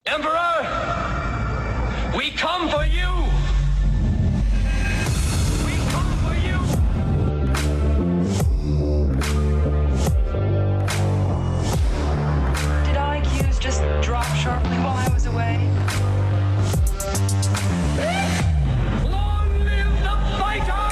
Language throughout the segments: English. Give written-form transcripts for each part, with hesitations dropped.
Emperor, we come for you. We come for you. Did IQs just drop sharply while I was away? Long live the fighters!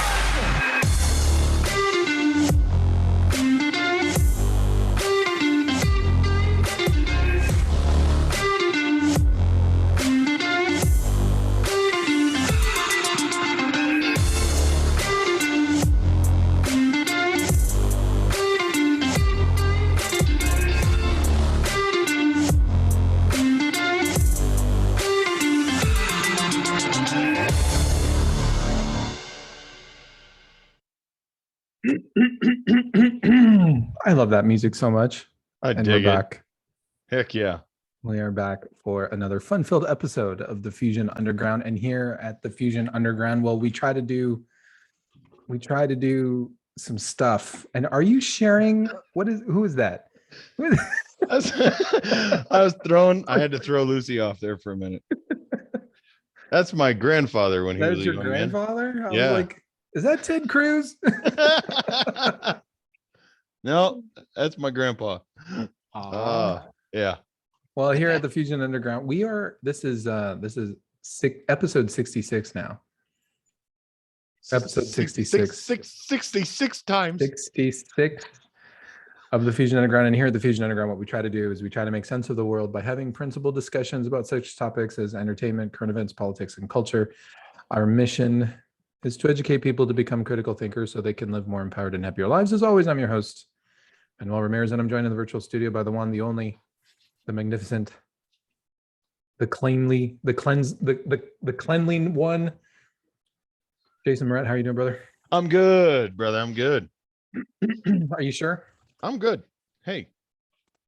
I love that music so much. I And dig we're it. back. Heck yeah. We are back for another fun-filled episode of the Fusion Underground. And here at the Fusion Underground, well, we try to do some stuff. And are you sharing? Who is that? I had to throw Lucy off there for a minute. That's my grandfather when he was That's a your young grandfather? I Yeah. was like, is that Ted Cruz? man. No, that's my grandpa. Yeah. Well, here at the Fusion Underground, this is episode 66 now. Episode 66. 66 times. 66 of the Fusion Underground. And here at the Fusion Underground, what we try to do is we try to make sense of the world by having principled discussions about such topics as entertainment, current events, politics, and culture. Our mission is to educate people to become critical thinkers so they can live more empowered and happier lives. As always, I'm your host, Manuel Ramirez, and I'm joined in the virtual studio by the one, the only, the magnificent, the cleanly one, Jason Moret. How are you doing, brother? I'm good, brother. I'm good. Are you sure? I'm good. Hey,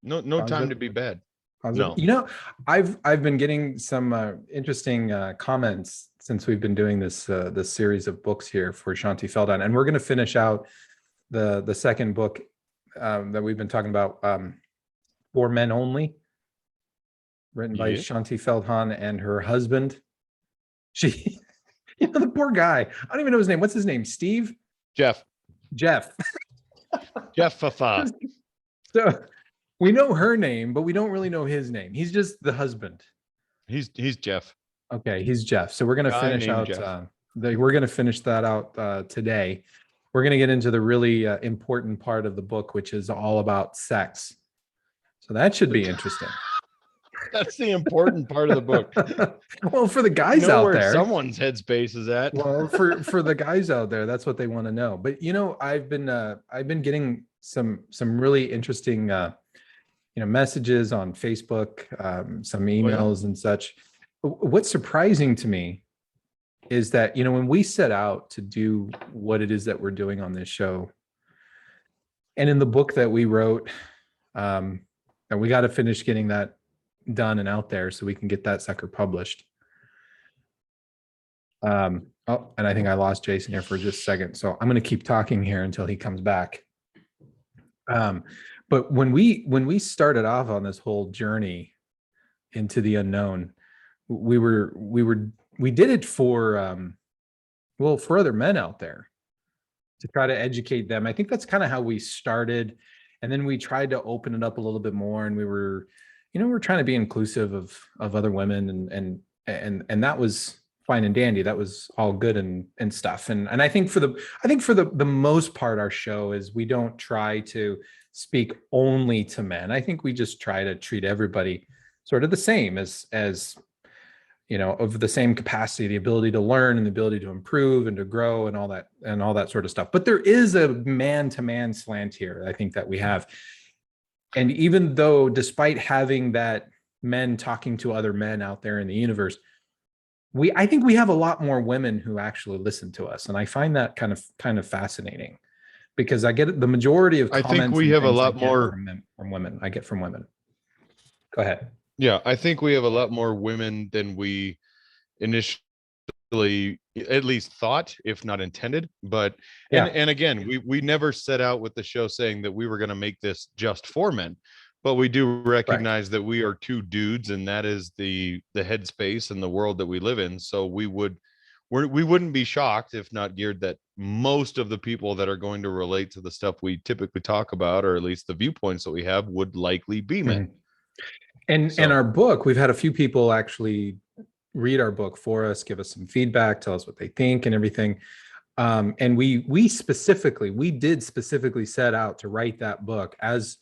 no Positive? time to be bad. Positive? No. You know, I've been getting some interesting comments since we've been doing this series of books here for Shanti Feldhahn, and we're going to finish out the second book that we've been talking about, For Men Only, written by Shanti Feldhahn and her husband. She, the poor guy. I don't even know his name. What's his name? Steve? Jeff. Jeff. Fafa. So we know her name, but we don't really know his name. He's just the husband. He's Jeff. Okay, he's Jeff. So we're going to Guy finish named out. Jeff. We're going to finish that out today. We're going to get into the really important part of the book, which is all about sex. So that should be interesting. That's the important part of the book. Well, for the guys out where there, someone's headspace is at. well, for the guys out there, that's what they want to know. But I've been getting some really interesting messages on Facebook, some emails and such. What's surprising to me is that when we set out to do what it is that we're doing on this show, and in the book that we wrote, and we got to finish getting that done and out there so we can get that sucker published. And I think I lost Jason here for just a second, so I'm going to keep talking here until he comes back. But when we started off on this whole journey into the unknown, we did it for for other men out there, to try to educate them. I think that's kind of how we started, and then we tried to open it up a little bit more, and we're trying to be inclusive of other women, and that was fine and dandy. That was all good and stuff. And I think for the most part, our show is we don't try to speak only to men. I think we just try to treat everybody sort of the same as of the same capacity, the ability to learn and the ability to improve and to grow and all that sort of stuff. But there is a man-to-man slant here, I think, that we have. And even though, despite having that men talking to other men out there in the universe, I think we have a lot more women who actually listen to us, and I find that kind of fascinating, because I get the majority of comments. I think we have a lot more from women. I get from women. Go ahead. Yeah, I think we have a lot more women than we initially at least thought, if not intended. But and again, we never set out with the show saying that we were going to make this just for men. But we do Correct. recognize that we are two dudes, and that is the headspace and the world that we live in. So we wouldn't be shocked, if not geared, that most of the people that are going to relate to the stuff we typically talk about, or at least the viewpoints that we have, would likely be men. And our book, we've had a few people actually read our book for us, give us some feedback, tell us what they think and everything. And we did specifically set out to write that book as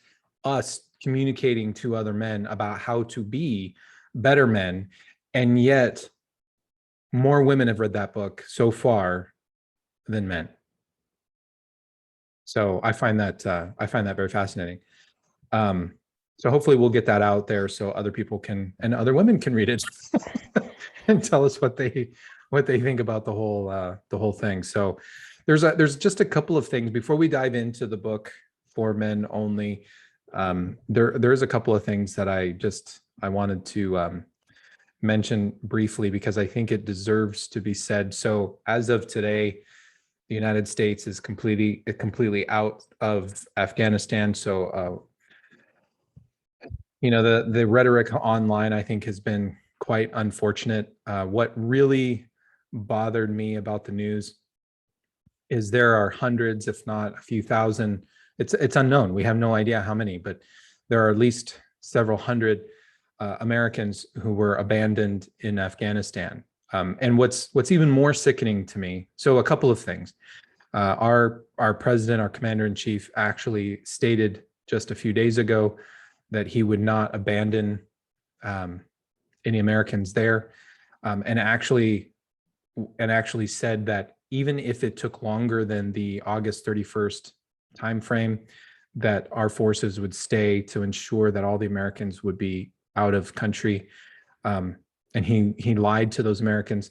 us communicating to other men about how to be better men. And yet more women have read that book so far than men. So I find that very fascinating. So hopefully we'll get that out there so other people can, and other women can read it and tell us what they think about the whole thing. So there's just a couple of things before we dive into the book for men only. There's a couple of things that I wanted to mention briefly because I think it deserves to be said. So as of today, the United States is completely out of Afghanistan. So the rhetoric online, I think, has been quite unfortunate. What really bothered me about the news is there are hundreds, if not a few thousand. It's unknown. We have no idea how many, but there are at least several hundred Americans who were abandoned in Afghanistan. And what's even more sickening to me. So a couple of things. Our president, our commander in chief, actually stated just a few days ago that he would not abandon any Americans there, and actually said that even if it took longer than the August 31st timeframe, that our forces would stay to ensure that all the Americans would be out of country. And he lied to those Americans.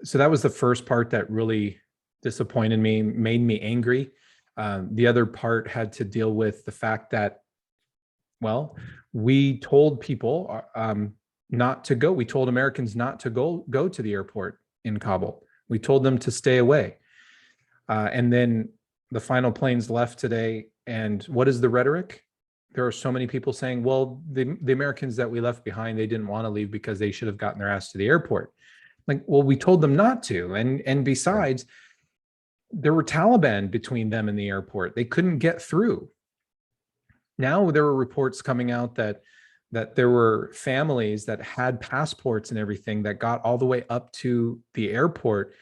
So that was the first part that really disappointed me, made me angry. The other part had to deal with the fact that, well, we told people not to go. We told Americans not to go to the airport in Kabul. We told them to stay away. And then the final planes left today. And what is the rhetoric? There are so many people saying, well, the Americans that we left behind, they didn't want to leave because they should have gotten their ass to the airport. Like, well, we told them not to. And besides, there were Taliban between them and the airport. They couldn't get through. Now there were reports coming out that there were families that had passports and everything that got all the way up to the airport,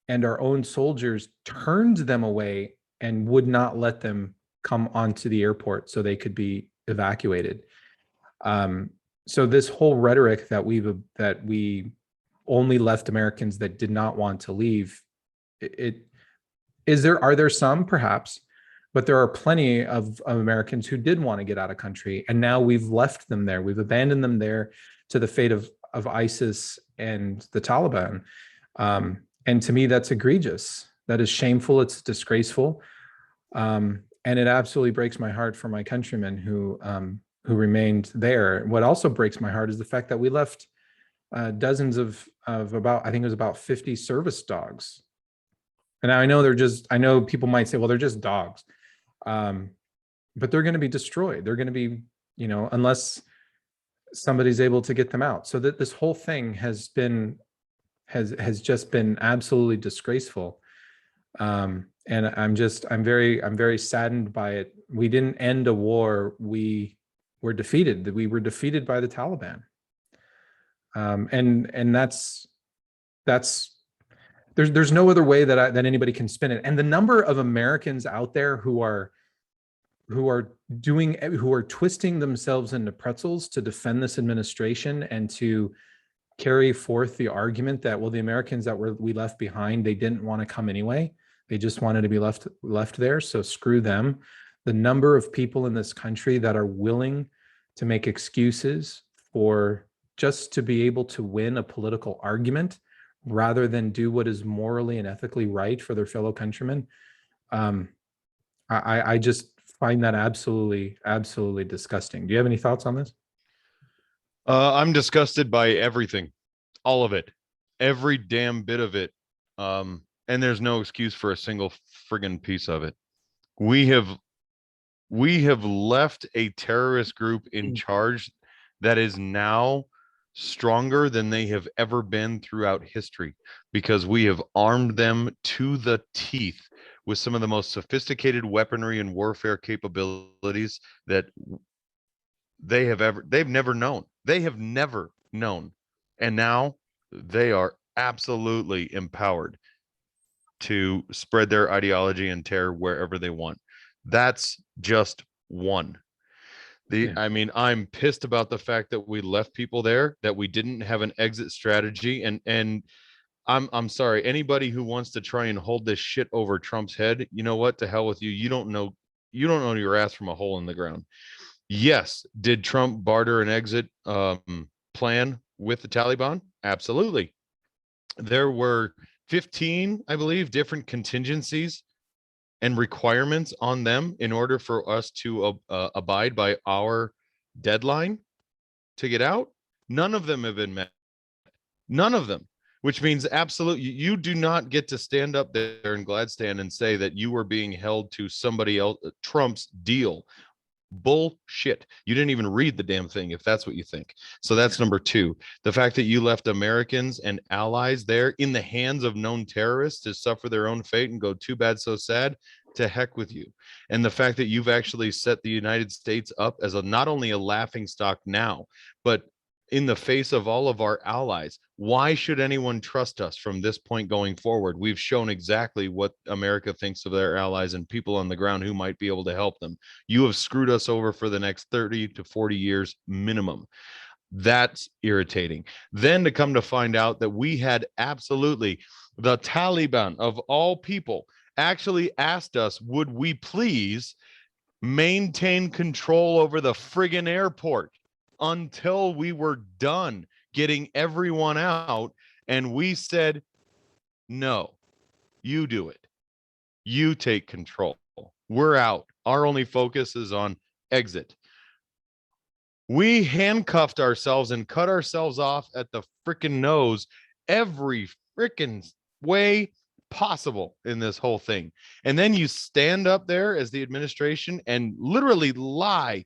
and our own soldiers turned them away and would not let them come onto the airport so they could be evacuated. So this whole rhetoric that we only left Americans that did not want to leave, are there some? Perhaps. But there are plenty of Americans who did want to get out of country, and now we've left them there. We've abandoned them there to the fate of ISIS and the Taliban. And to me, that's egregious. That is shameful. It's disgraceful. And it absolutely breaks my heart for my countrymen who remained there. What also breaks my heart is the fact that we left dozens of about, I think it was about 50 service dogs. And I know people might say, well, they're just dogs. But they're going to be destroyed. They're going to be, unless somebody's able to get them out. So that this whole thing has just been absolutely disgraceful. And I'm very saddened by it. We didn't end a war. We were defeated. We were defeated by the Taliban. And that's there's no other way that anybody can spin it. And the number of Americans out there who are twisting themselves into pretzels to defend this administration and to carry forth the argument that, well, the Americans that we left behind, they didn't want to come anyway. They just wanted to be left there. So screw them. The number of people in this country that are willing to make excuses for just to be able to win a political argument rather than do what is morally and ethically right for their fellow countrymen. I just find that absolutely disgusting. Do you have any thoughts on this? I'm disgusted by everything, all of it, every damn bit of it. And there's no excuse for a single friggin' piece of it. We have We have left a terrorist group in charge that is now stronger than they have ever been throughout history, because we have armed them to the teeth with some of the most sophisticated weaponry and warfare capabilities that they've never known. They have never known. And now they are absolutely empowered to spread their ideology and terror wherever they want. That's just one. I mean, I'm pissed about the fact that we left people there, that we didn't have an exit strategy. And I'm sorry, anybody who wants to try and hold this shit over Trump's head, you know what? To hell with you. You don't know your ass from a hole in the ground. Yes, did Trump barter an exit plan with the Taliban? Absolutely. There were 15, I believe, different contingencies and requirements on them in order for us to abide by our deadline to get out. None of them have been met. None of them, which means absolutely you do not get to stand up there in Gladstone and say that you were being held to somebody else, Trump's deal. Bullshit. You didn't even read the damn thing if that's what you think. So that's number two. The fact that you left Americans and allies there in the hands of known terrorists to suffer their own fate and go too bad, so sad, to heck with you. And the fact that you've actually set the United States up as not only a laughing stock now, but in the face of all of our allies. Why should anyone trust us from this point going forward? We've shown exactly what America thinks of their allies and people on the ground who might be able to help them. You have screwed us over for the next 30 to 40 years minimum. That's irritating. Then to come to find out that we had absolutely the Taliban of all people actually asked us, would we please maintain control over the friggin' airport until we were done getting everyone out. And we said, no, you do it. You take control. We're out. Our only focus is on exit. We handcuffed ourselves and cut ourselves off at the freaking nose every freaking way possible in this whole thing. And then you stand up there as the administration and literally lie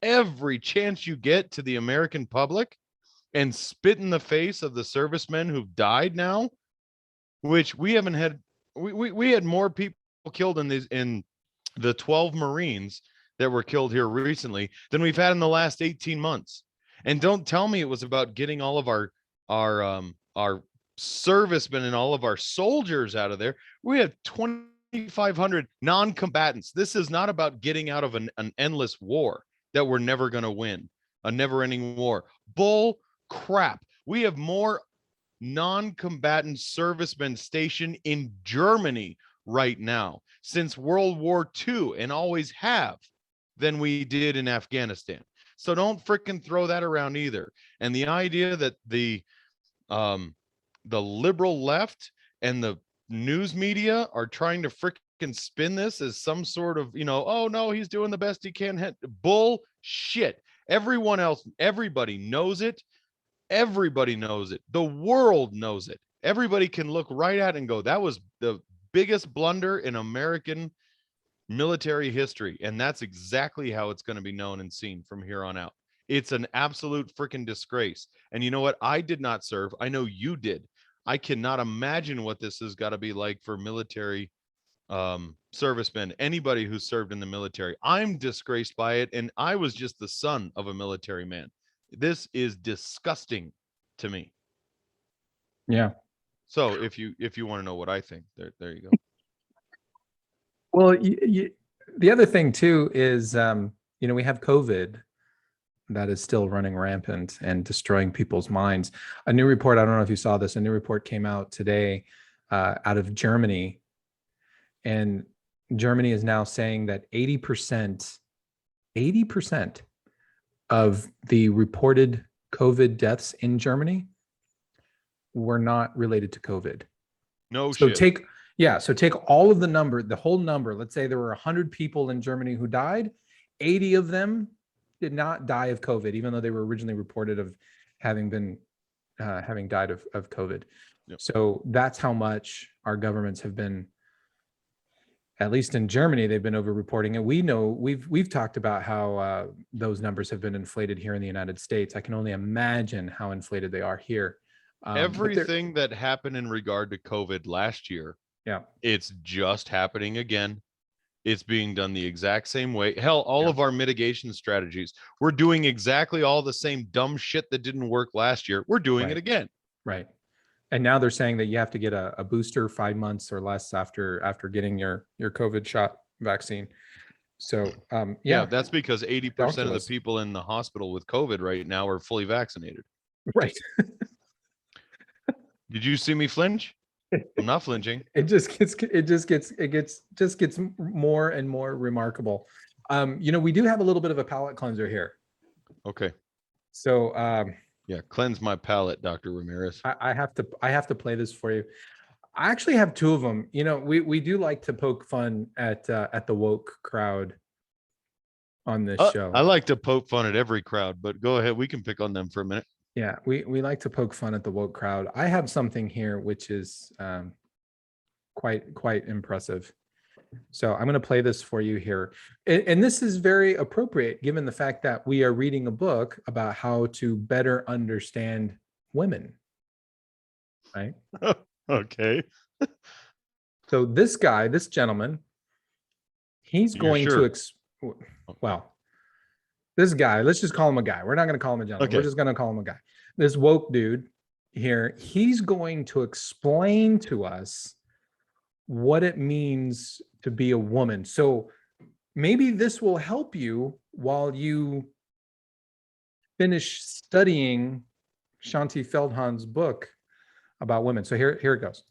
every chance you get to the American public and spit in the face of the servicemen who've died now, which we haven't had. We had more people killed in the 12 Marines that were killed here recently than we've had in the last 18 months. And don't tell me it was about getting all of our servicemen and all of our soldiers out of there. We have 2,500 non-combatants. This is not about getting out of an endless war that we're never going to win, a never-ending war. Bull crap. We have more non-combatant servicemen stationed in Germany right now since World War II, and always have, than we did in Afghanistan. So don't freaking throw that around either. And the idea that the liberal left and the news media are trying to freaking spin this as some sort of, oh no, he's doing the best he can. Bullshit. Everyone else, everybody knows it. Everybody knows it. The world knows it. Everybody can look right at it and go, that was the biggest blunder in American military history. And that's exactly how it's going to be known and seen from here on out. It's an absolute freaking disgrace. And you know what? I did not serve. I know you did. I cannot imagine what this has got to be like for military servicemen, anybody who served in the military. I'm disgraced by it. And I was just the son of a military man. This is disgusting to me. Yeah. So if you want to know what I think, there you go. Well, the other thing too is, we have COVID that is still running rampant and destroying people's minds. A new report, I don't know if you saw this, a new report came out today out of Germany. And Germany is now saying that 80% of the reported COVID deaths in Germany were not related to COVID. No so shit. Take all of the whole number. Let's say there were 100 people in Germany who died. 80 of them did not die of COVID, even though they were originally reported of having died of COVID. Yep. So that's how much our governments have been at least in Germany, they've been over-reporting it. We know we've talked about how those numbers have been inflated here in the United States. I can only imagine how inflated they are here. Everything that happened in regard to COVID last year, Yeah, it's just happening again. It's being done the exact same way. Hell, all of our mitigation strategies, we're doing exactly all the same dumb shit that didn't work last year. We're doing it again. right. And now they're saying that you have to get a booster 5 months or less after getting your COVID shot vaccine. So Yeah, that's because 80% of the Calculus. people in the hospital with COVID right now are fully vaccinated. Right. Did you see me flinch? I'm not flinching. It just gets more and more remarkable. We do have a little bit of a palate cleanser here. Okay. So yeah, cleanse my palate, Dr. Ramirez. I have to play this for you. I actually have two of them. We do like to poke fun at the woke crowd on this show. I like to poke fun at every crowd, but go ahead. We can pick on them for a minute. Yeah, we like to poke fun at the woke crowd. I have something here which is quite impressive. So I'm going to play this for you here. And this is very appropriate given the fact that we are reading a book about how to better understand women. Right? Okay. So this gentleman, he's going to this guy, let's just call him a guy. We're not going to call him a gentleman. Okay. We're just going to call him a guy. This woke dude here, he's going to explain to us what it means to be a woman. So maybe this will help you while you finish studying Shanti Feldhahn's book about women. So here it goes.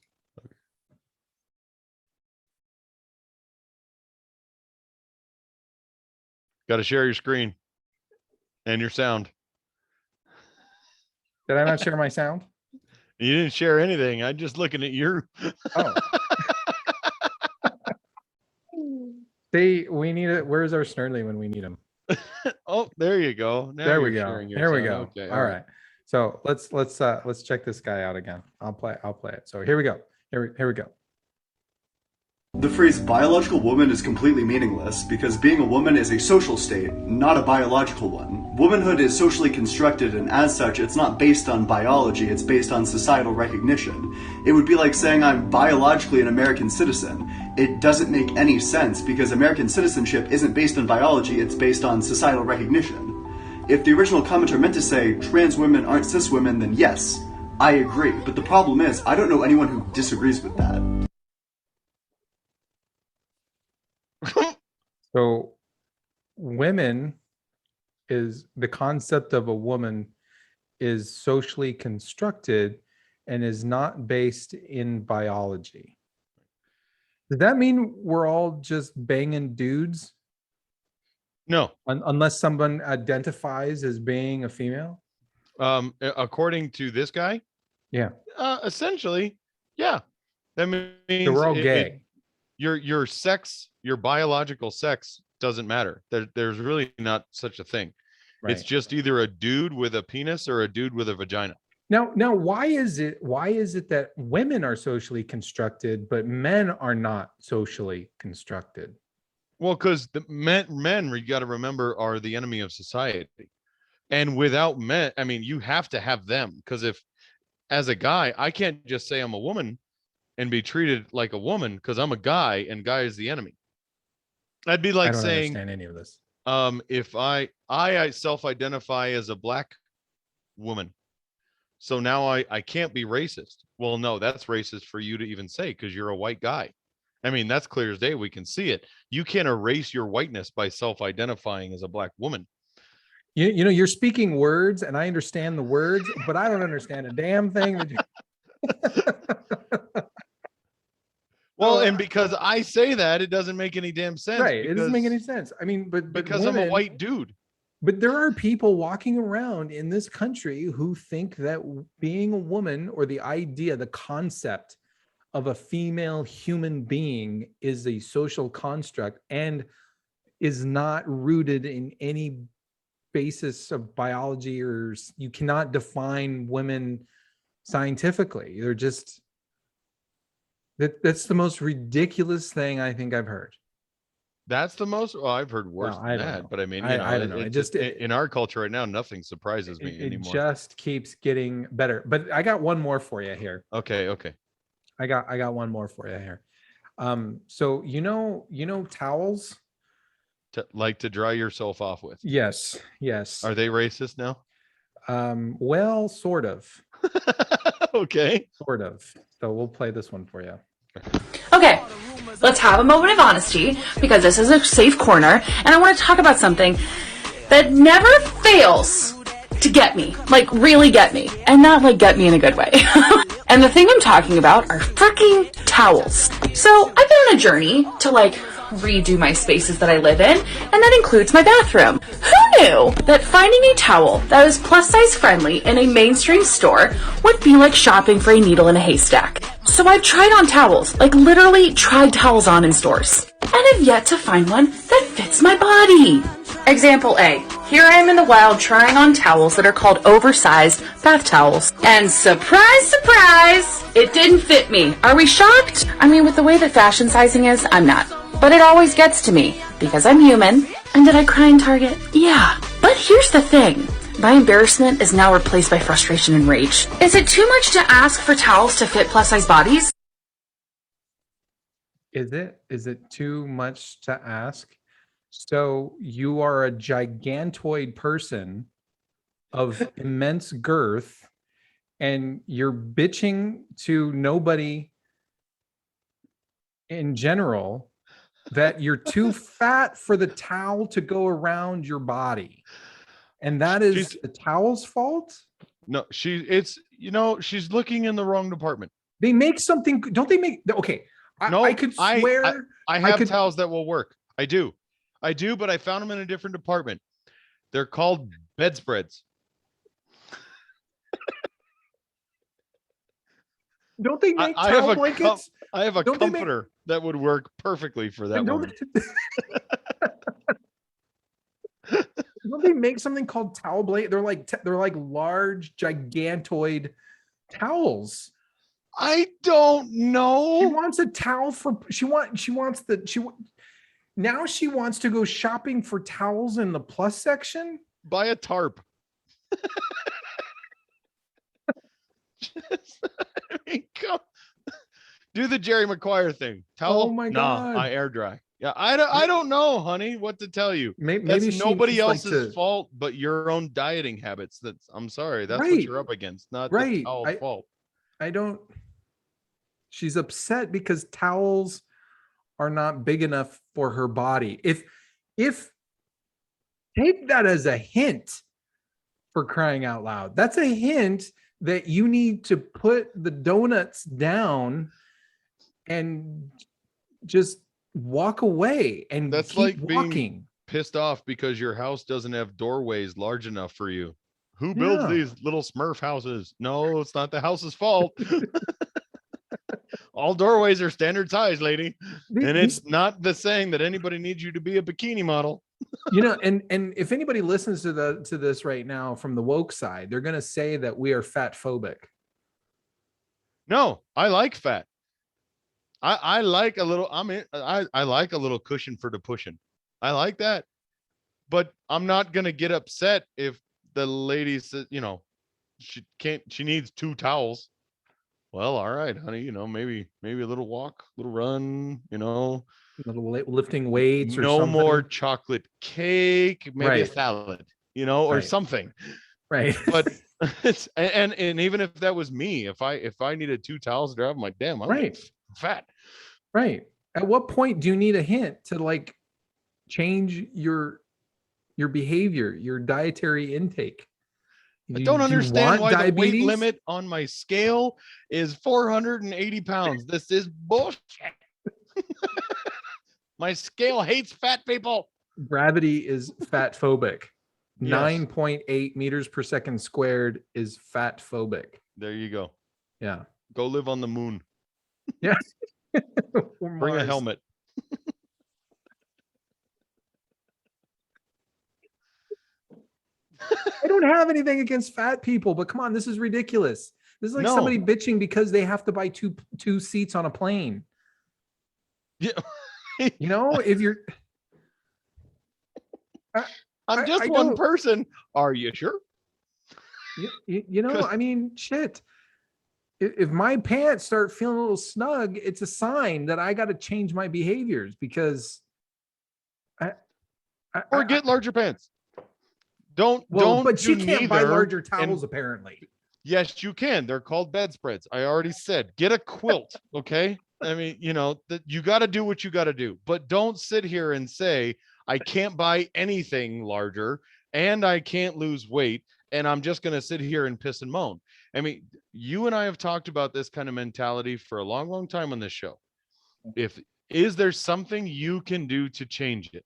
Got to share your screen and your sound. Did I not share my sound? You didn't share anything. I'm just looking at your. Oh. See, we need it. Where's our Snurdly when we need him? Oh, there you go. Now there we go. There we go. Okay, all right. So let's check this guy out again. I'll play it. So here we go. Here we go. The phrase biological woman is completely meaningless because being a woman is a social state, not a biological one. Womanhood is socially constructed, and as such, it's not based on biology, it's based on societal recognition. It would be like saying I'm biologically an American citizen. It doesn't make any sense because American citizenship isn't based on biology, it's based on societal recognition. If the original commenter meant to say trans women aren't cis women, then yes, I agree. But the problem is, I don't know anyone who disagrees with that. So women is the concept of a woman is socially constructed and is not based in biology. Does that mean we're all just banging dudes? No. Unless someone identifies as being a female? According to this guy? Yeah. Essentially, yeah. That means so we're all gay. Your sex, your biological sex doesn't matter. There's really not such a thing. Right. It's just either a dude with a penis or a dude with a vagina. Now, why is it that women are socially constructed, but men are not socially constructed? Well, because the men, you got to remember, are the enemy of society. And without men, I mean, you have to have them. Because if, as a guy, I can't just say I'm a woman and be treated like a woman because I'm a guy and guy is the enemy. That'd be like I don't saying, understand any of this. If I self-identify as a black woman, so now I can't be racist. Well, no, that's racist for you to even say because you're a white guy. I mean, that's clear as day. We can see it. You can't erase your whiteness by self-identifying as a black woman. You know, you're speaking words and I understand the words, but I don't understand a damn thing. Well, and because I say that, it doesn't make any damn sense. Right. It doesn't make any sense. I mean, but because women, I'm a white dude. But there are people walking around in this country who think that being a woman or the idea, the concept of a female human being is a social construct and is not rooted in any basis of biology, or you cannot define women scientifically. That's the most ridiculous thing I think I've heard. That's the most. Well, I've heard worse Well, than I don't that, know. but I mean, I don't know. it It just just in our culture right now, nothing surprises me it anymore. just keeps getting better. But I got one more for you here. Okay, okay. I got one more for you here. So towels? Like to dry yourself off with. Yes, yes. Are they racist now? Well, sort of. Okay. Sort of. So we'll play this one for you. Okay, let's have a moment of honesty because this is a safe corner and I want to talk about something that never fails to get me, like really get me, and not like get me in a good way. And the thing I'm talking about are freaking towels. So I've been on a journey to like redo my spaces that I live in, and that includes my bathroom. Who knew that finding a towel that was plus size friendly in a mainstream store would be like shopping for a needle in a haystack? So I've tried on towels, like literally tried towels on in stores, and I've yet to find one that fits my body. Example A. Here I am in the wild trying on towels that are called oversized bath towels. And surprise, surprise, it didn't fit me. Are we shocked? I mean, with the way that fashion sizing is, I'm not. But it always gets to me, because I'm human. And did I cry in Target? Yeah. But here's the thing. My embarrassment is now replaced by frustration and rage. Is it too much to ask for towels to fit plus-size bodies? Is it too much to ask? So you are a gigantoid person of immense girth, and you're bitching to nobody in general that you're too fat for the towel to go around your body. And that is the towel's fault? No, she's looking in the wrong department. They make something, don't they make, okay. I could swear. I have towels that will work. I do, but I found them in a different department. They're called bedspreads. Don't they make towel blankets? I have a comforter that would work perfectly for that woman. Don't they make something called towel blanket? They're like large, gigantoid towels. I don't know. She wants a towel now she wants to go shopping for towels in the plus section. Buy a tarp. I mean, do the Jerry Maguire thing. Towel. Oh my God. I air dry. Yeah, I don't know, honey, what to tell you. Maybe that's nobody else's fault but your own dieting habits. I'm sorry. That's what you're up against, not the towel's fault. She's upset because towels are not big enough for her body. If take that as a hint, for crying out loud. That's a hint that you need to put the donuts down and just walk away and that's keep like walking. Being pissed off because your house doesn't have doorways large enough for you. Who builds these little Smurf houses? No, it's not the house's fault. All doorways are standard size, lady. And it's not the saying that anybody needs you to be a bikini model. And if anybody listens to this right now from the woke side, they're going to say that we are fat phobic. No, I like fat. I like a little, I like a little cushion for the pushing. I like that. But I'm not going to get upset if the lady says, she needs 2 towels. Well, all right, honey, maybe a little walk, a little run, a little lifting weights or no something. More chocolate cake, maybe a salad, or something. Right. But it's, and even if that was me, if I needed 2 towels to grab, I'm like, damn, I'm fat. Right. At what point do you need a hint to change your behavior, your dietary intake? I don't understand why diabetes? The weight limit on my scale is 480 pounds. This is bullshit. My scale hates fat people. Gravity is fat phobic. Yes. 9.8 meters per second squared is fat phobic. There you go. Yeah. Go live on the moon. Yeah. Bring a helmet. I don't have anything against fat people, but come on, this is ridiculous. This is like No. somebody bitching because they have to buy two seats on a plane. Yeah. You know, if you're I'm just I one don't- person. Are you sure? you know, I mean, shit. If my pants start feeling a little snug, it's a sign that I got to change my behaviors because Or get larger pants. Don't but do she can't buy neither, larger and- towels apparently. Yes, you can. They're called bedspreads. I already said, get a quilt. Okay. I mean, you know, that you got to do what you got to do, but don't sit here and say, I can't buy anything larger and I can't lose weight. And I'm just going to sit here and piss and moan. I mean, you and I have talked about this kind of mentality for a long, long time on this show. Is there something you can do to change it?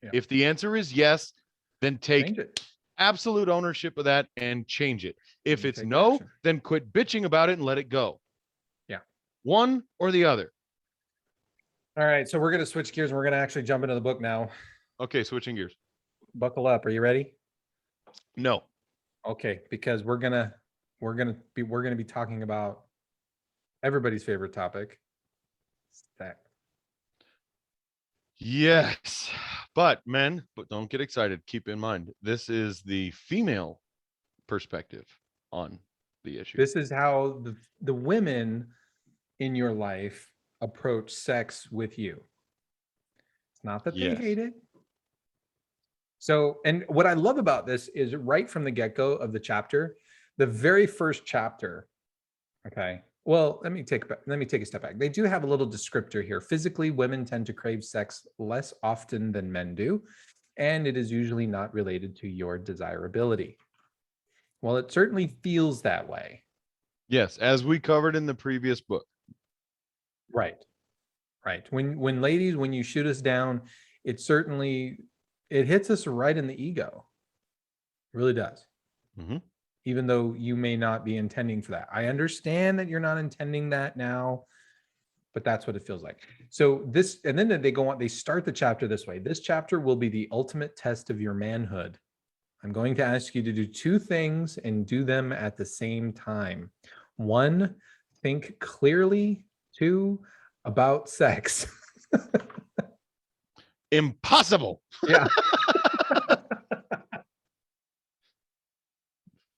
Yeah. If the answer is yes, then take Change it. absolute ownership of that and change it. If You it's take no, action. then quit bitching about it and let it go. Yeah. One or the other. All right, so we're going to switch gears and we're going to actually jump into the book now. Okay, switching gears. Buckle up. Are you ready? No. Okay, because we're going to be talking about everybody's favorite topic. Sex. Yes. But don't get excited. Keep in mind, this is the female perspective on the issue. This is how the women in your life approach sex with you. It's not that they Yes. hate it. So, and what I love about this is right from the get-go of the chapter, the very first chapter. Okay. Well, let me take a step back. They do have a little descriptor here. Physically, women tend to crave sex less often than men do, and it is usually not related to your desirability. Well, it certainly feels that way. Yes, as we covered in the previous book. Right. When ladies, when you shoot us down, it hits us right in the ego. It really does. Mm-hmm. Even though you may not be intending for that. I understand that you're not intending that now, but that's what it feels like. So this, and then they go on, they start the chapter this way. This chapter will be the ultimate test of your manhood. I'm going to ask you to do two things and do them at the same time. One, think clearly. Two, about sex. Impossible. Yeah.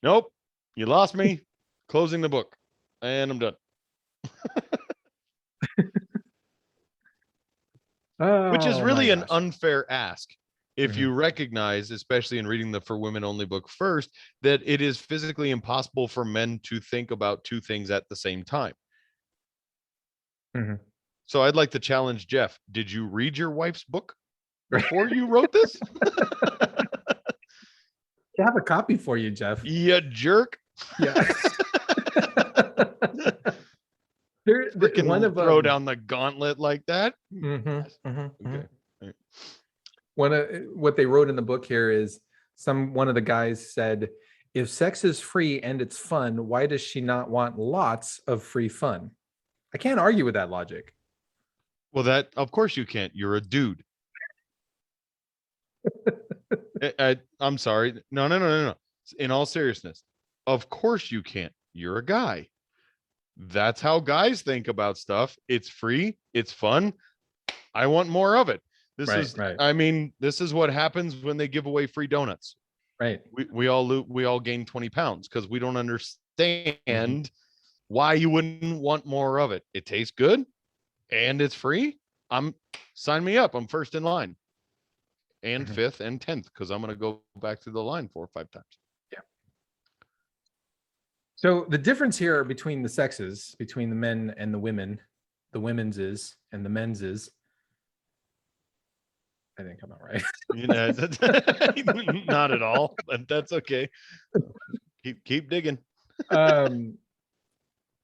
Nope. You lost me. Closing the book. And I'm done. Which is Oh, really my an gosh. unfair ask. If Mhm. you recognize, especially in reading the For Women Only book first, that it is physically impossible for men to think about two things at the same time. Mhm. So I'd like to challenge Jeff. Did you read your wife's book before you wrote this? I have a copy for you, Jeff. You jerk. Yeah. Freaking One of throw down the gauntlet like that. Mhm, mhm, Okay. mhm. What they wrote in the book here is one of the guys said, if sex is free and it's fun, why does she not want lots of free fun? I can't argue with that logic. Well, that of course you can't. You're a dude. I'm sorry. No. In all seriousness, of course you can't. You're a guy. That's how guys think about stuff. It's free. It's fun. I want more of it. Right. I mean, this is what happens when they give away free donuts. Right. We all gain 20 pounds because we don't understand why you wouldn't want more of it. It tastes good and it's free. Sign me up. I'm first in line. And fifth and 10th, because I'm going to go back through the line 4 or 5 times. Yeah. So the difference here between the sexes, between the men and the women, the women's is and the men's is. I didn't come out right. You know, not at all, but that's okay. Keep digging. And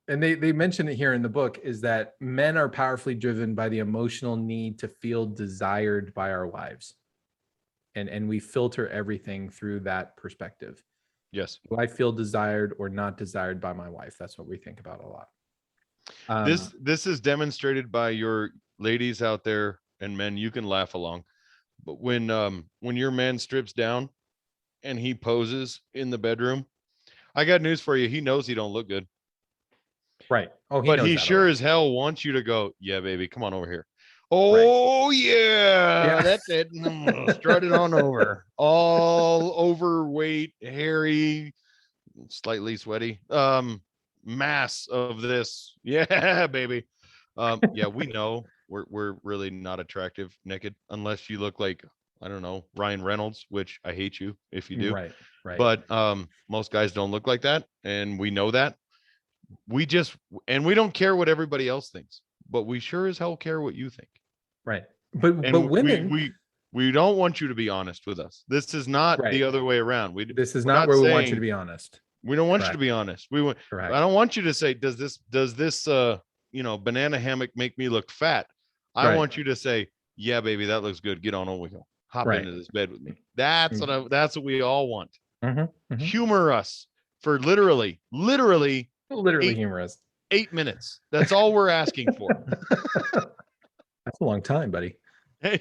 they mention it here in the book is that men are powerfully driven by the emotional need to feel desired by our wives. And we filter everything through that perspective. Yes. Do I feel desired or not desired by my wife? That's what we think about a lot. This is demonstrated by your ladies out there and men. You can laugh along, but when your man strips down and he poses in the bedroom, I got news for you. He knows he don't look good. Right. Oh, he But knows he that sure already. as hell wants you to go, yeah, baby, come on over here. Oh, yeah, Yeah. that's it. Strut it on over. All overweight, hairy, slightly sweaty. Mass of this. Yeah, baby. Yeah, we know we're really not attractive naked unless you look like, I don't know, Ryan Reynolds, which I hate you if you do. Right. Right. But most guys don't look like that, and we know that. We just and we don't care what everybody else thinks, but we sure as hell care what you think. Right. But And women, we don't want you to be honest with us. This is not right. the other way around. We're This is not not where we want you to saying be honest. we don't want you to Correct. be honest. We want Correct. I don't want you to say, does this banana hammock make me look fat? I Right. want you to say, yeah, baby, that looks good. Get on over here. Hop Right. into this bed with me. That's what we all want. Mm-hmm. Humor us for literally Literally eight- humorous. 8 minutes. That's all we're asking for. That's a long time, buddy. Hey,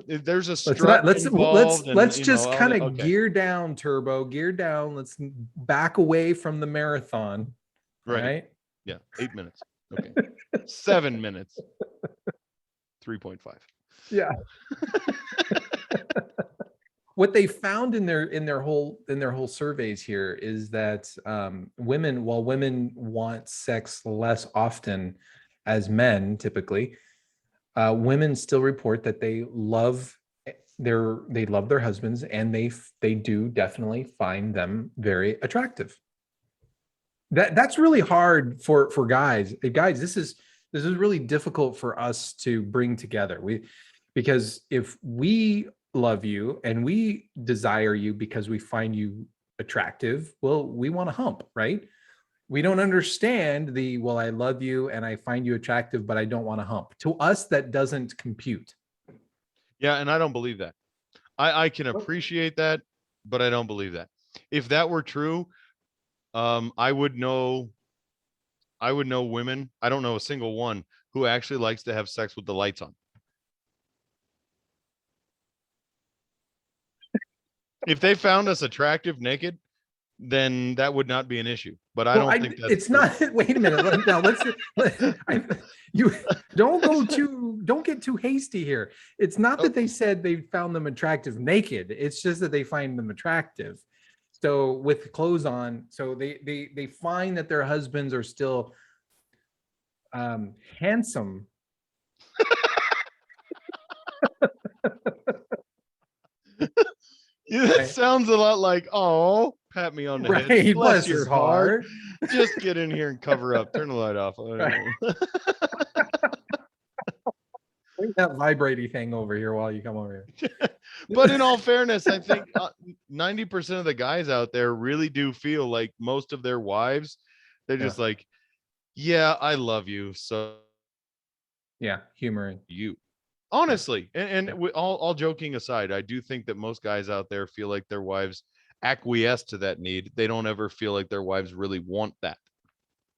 there's a Let's strut not, involved. let's and, just kind of okay. gear down, Turbo. Gear down. Let's back away from the marathon. Right. Right. Yeah. 8 minutes. Okay. 7 minutes. 3.5. Yeah. What they found in their whole surveys here is that while women want sex less often as men typically, women still report that they love their husbands, and they do definitely find them very attractive. That's really hard for guys. Guys, this is really difficult for us to bring together. Because if we love you and we desire you because we find you attractive, well, we want to hump, right? We don't understand well, I love you and I find you attractive, but I don't want to hump. To us, that doesn't compute. Yeah, and I don't believe that. I can appreciate that, but I don't believe that. If that were true, I would know women. I don't know a single one who actually likes to have sex with the lights on. If they found us attractive naked, then that would not be an issue. But I don't think that's it's true. not. Wait a minute. Now don't get too hasty here. It's not that they said they found them attractive naked. It's just that they find them attractive. So with clothes on, so they find that their husbands are still handsome. Yeah, that sounds a lot like, oh, pat me on the head. Bless your heart. Just get in here and cover up. Turn the light off. Bring that vibrating thing over here while you come over here. But in all fairness, I think 90% of the guys out there really do feel like most of their wives, they're just like, yeah, I love you. So yeah, humoring you. Honestly, and all joking aside, I do think that most guys out there feel like their wives acquiesce to that need. They don't ever feel like their wives really want that.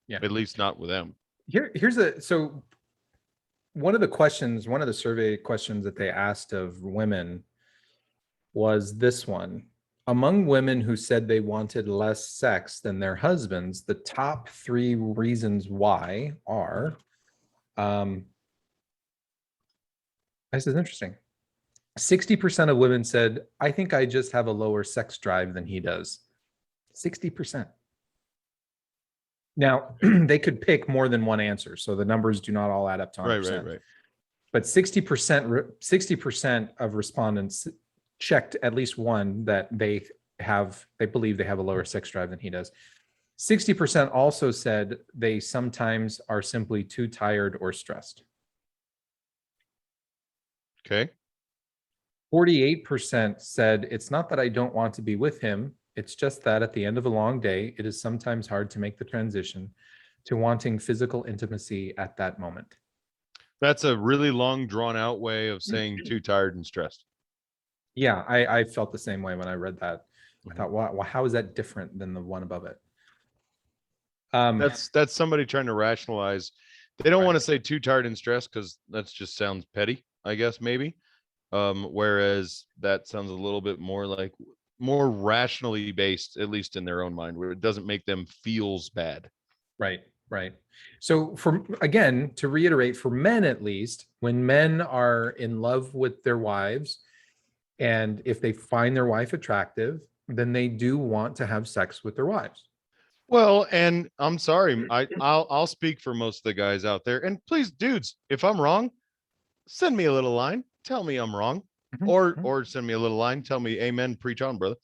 Yeah. At least not with them. So one of the survey questions that they asked of women was this one. Among women who said they wanted less sex than their husbands, the top 3 reasons why are, this is interesting. 60% of women said, I think I just have a lower sex drive than he does. 60%. Now, they could pick more than one answer, so the numbers do not all add up to 100%. Right. But 60% of respondents checked at least one that they believe they have a lower sex drive than he does. 60% also said they sometimes are simply too tired or stressed. Okay. 48% said it's not that I don't want to be with him. It's just that at the end of a long day, it is sometimes hard to make the transition to wanting physical intimacy at that moment. That's a really long, drawn out way of saying too tired and stressed. Yeah, I felt the same way when I read that. I thought, wow, how is that different than the one above it? That's somebody trying to rationalize. They don't want to say too tired and stressed because that just sounds petty, I guess, maybe. Whereas that sounds a little bit more rationally based, at least in their own mind, where it doesn't make them feels bad. Right. Right. So again, to reiterate, for men at least, when men are in love with their wives, and if they find their wife attractive, then they do want to have sex with their wives. Well, and I'm sorry, I'll speak for most of the guys out there. And please, dudes, if I'm wrong, send me a little line. Tell me I'm wrong. Or send me a little line. Tell me amen, preach on, brother.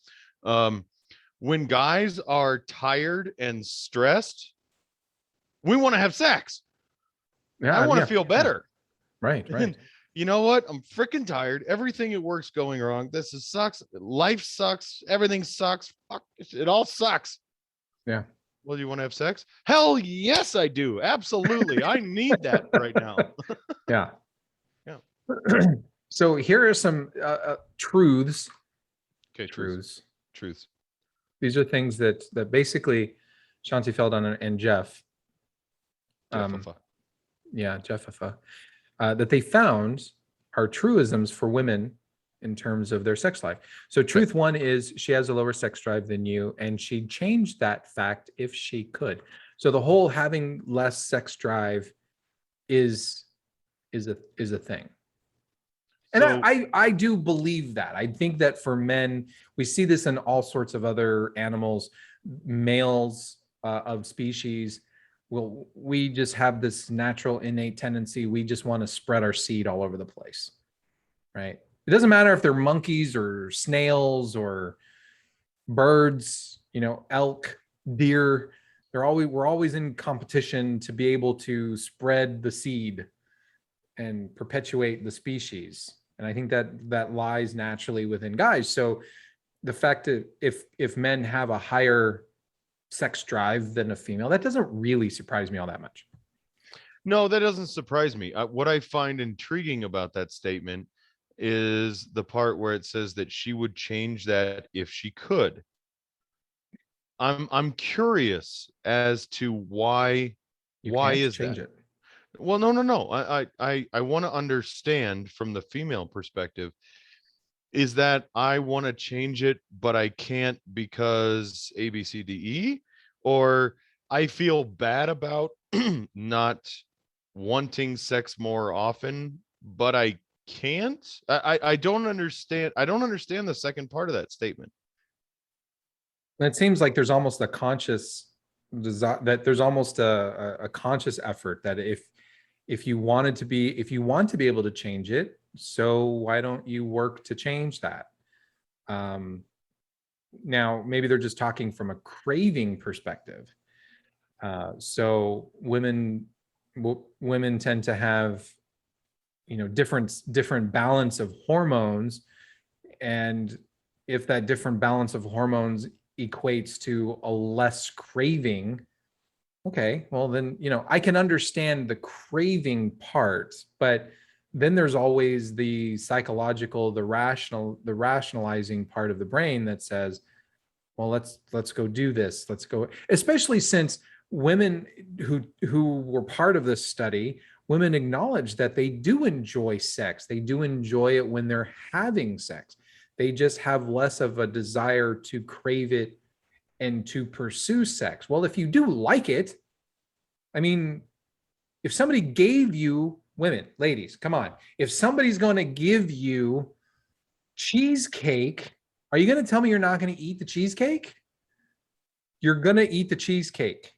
When guys are tired and stressed, we want to have sex. Yeah, I want to yeah, feel better. Right, right. And you know what? I'm freaking tired. Everything at work's going wrong. Sucks. Life sucks. Everything sucks. Fuck, it all sucks. Yeah. Well, you want to have sex? Hell yes, I do. Absolutely. I need that right now. Yeah. Yeah. So here are some truths. Okay. Truths. Truths. These are things that basically Shanti Feldon and Jeff. Jeff, that they found are truisms for women in terms of their sex life. So truth one is she has a lower sex drive than you, and she'd change that fact if she could. So the whole having less sex drive is a thing. And So, I do believe that. I think that for men, we see this in all sorts of other animals, males of species. Well, we just have this natural innate tendency. We just want to spread our seed all over the place, right? It doesn't matter if they're monkeys or snails or birds, elk, deer. We're always in competition to be able to spread the seed and perpetuate the species. And I think that lies naturally within guys. So the fact that if men have a higher sex drive than a female, that doesn't really surprise me all that much. no, that doesn't surprise me. What I find intriguing about that statement is the part where it says that she would change that if she could. I'm curious as to why. Why is change that? it? Well, no. I want to understand from the female perspective. Is that I want to change it, but I can't because A, B, C, D, E, or I feel bad about not wanting sex more often, but I can't. I don't understand. I don't understand the second part of that statement. It seems like there's almost a conscious desire, that there's almost a conscious effort that if you want to be able to change it, so why don't you work to change that? Now, maybe they're just talking from a craving perspective. So women tend to have, different balance of hormones. And if that different balance of hormones equates to a less craving, okay, well then, I can understand the craving part, but then there's always the psychological, the rationalizing part of the brain that says, well, let's go do this. Let's go, especially since women who were part of this study, women acknowledge that they do enjoy sex. They do enjoy it when they're having sex. They just have less of a desire to crave it and to pursue sex. Well, if you do like it, I mean, if somebody gave you, women, ladies, come on. If somebody's going to give you cheesecake, are you going to tell me you're not going to eat the cheesecake? You're going to eat the cheesecake.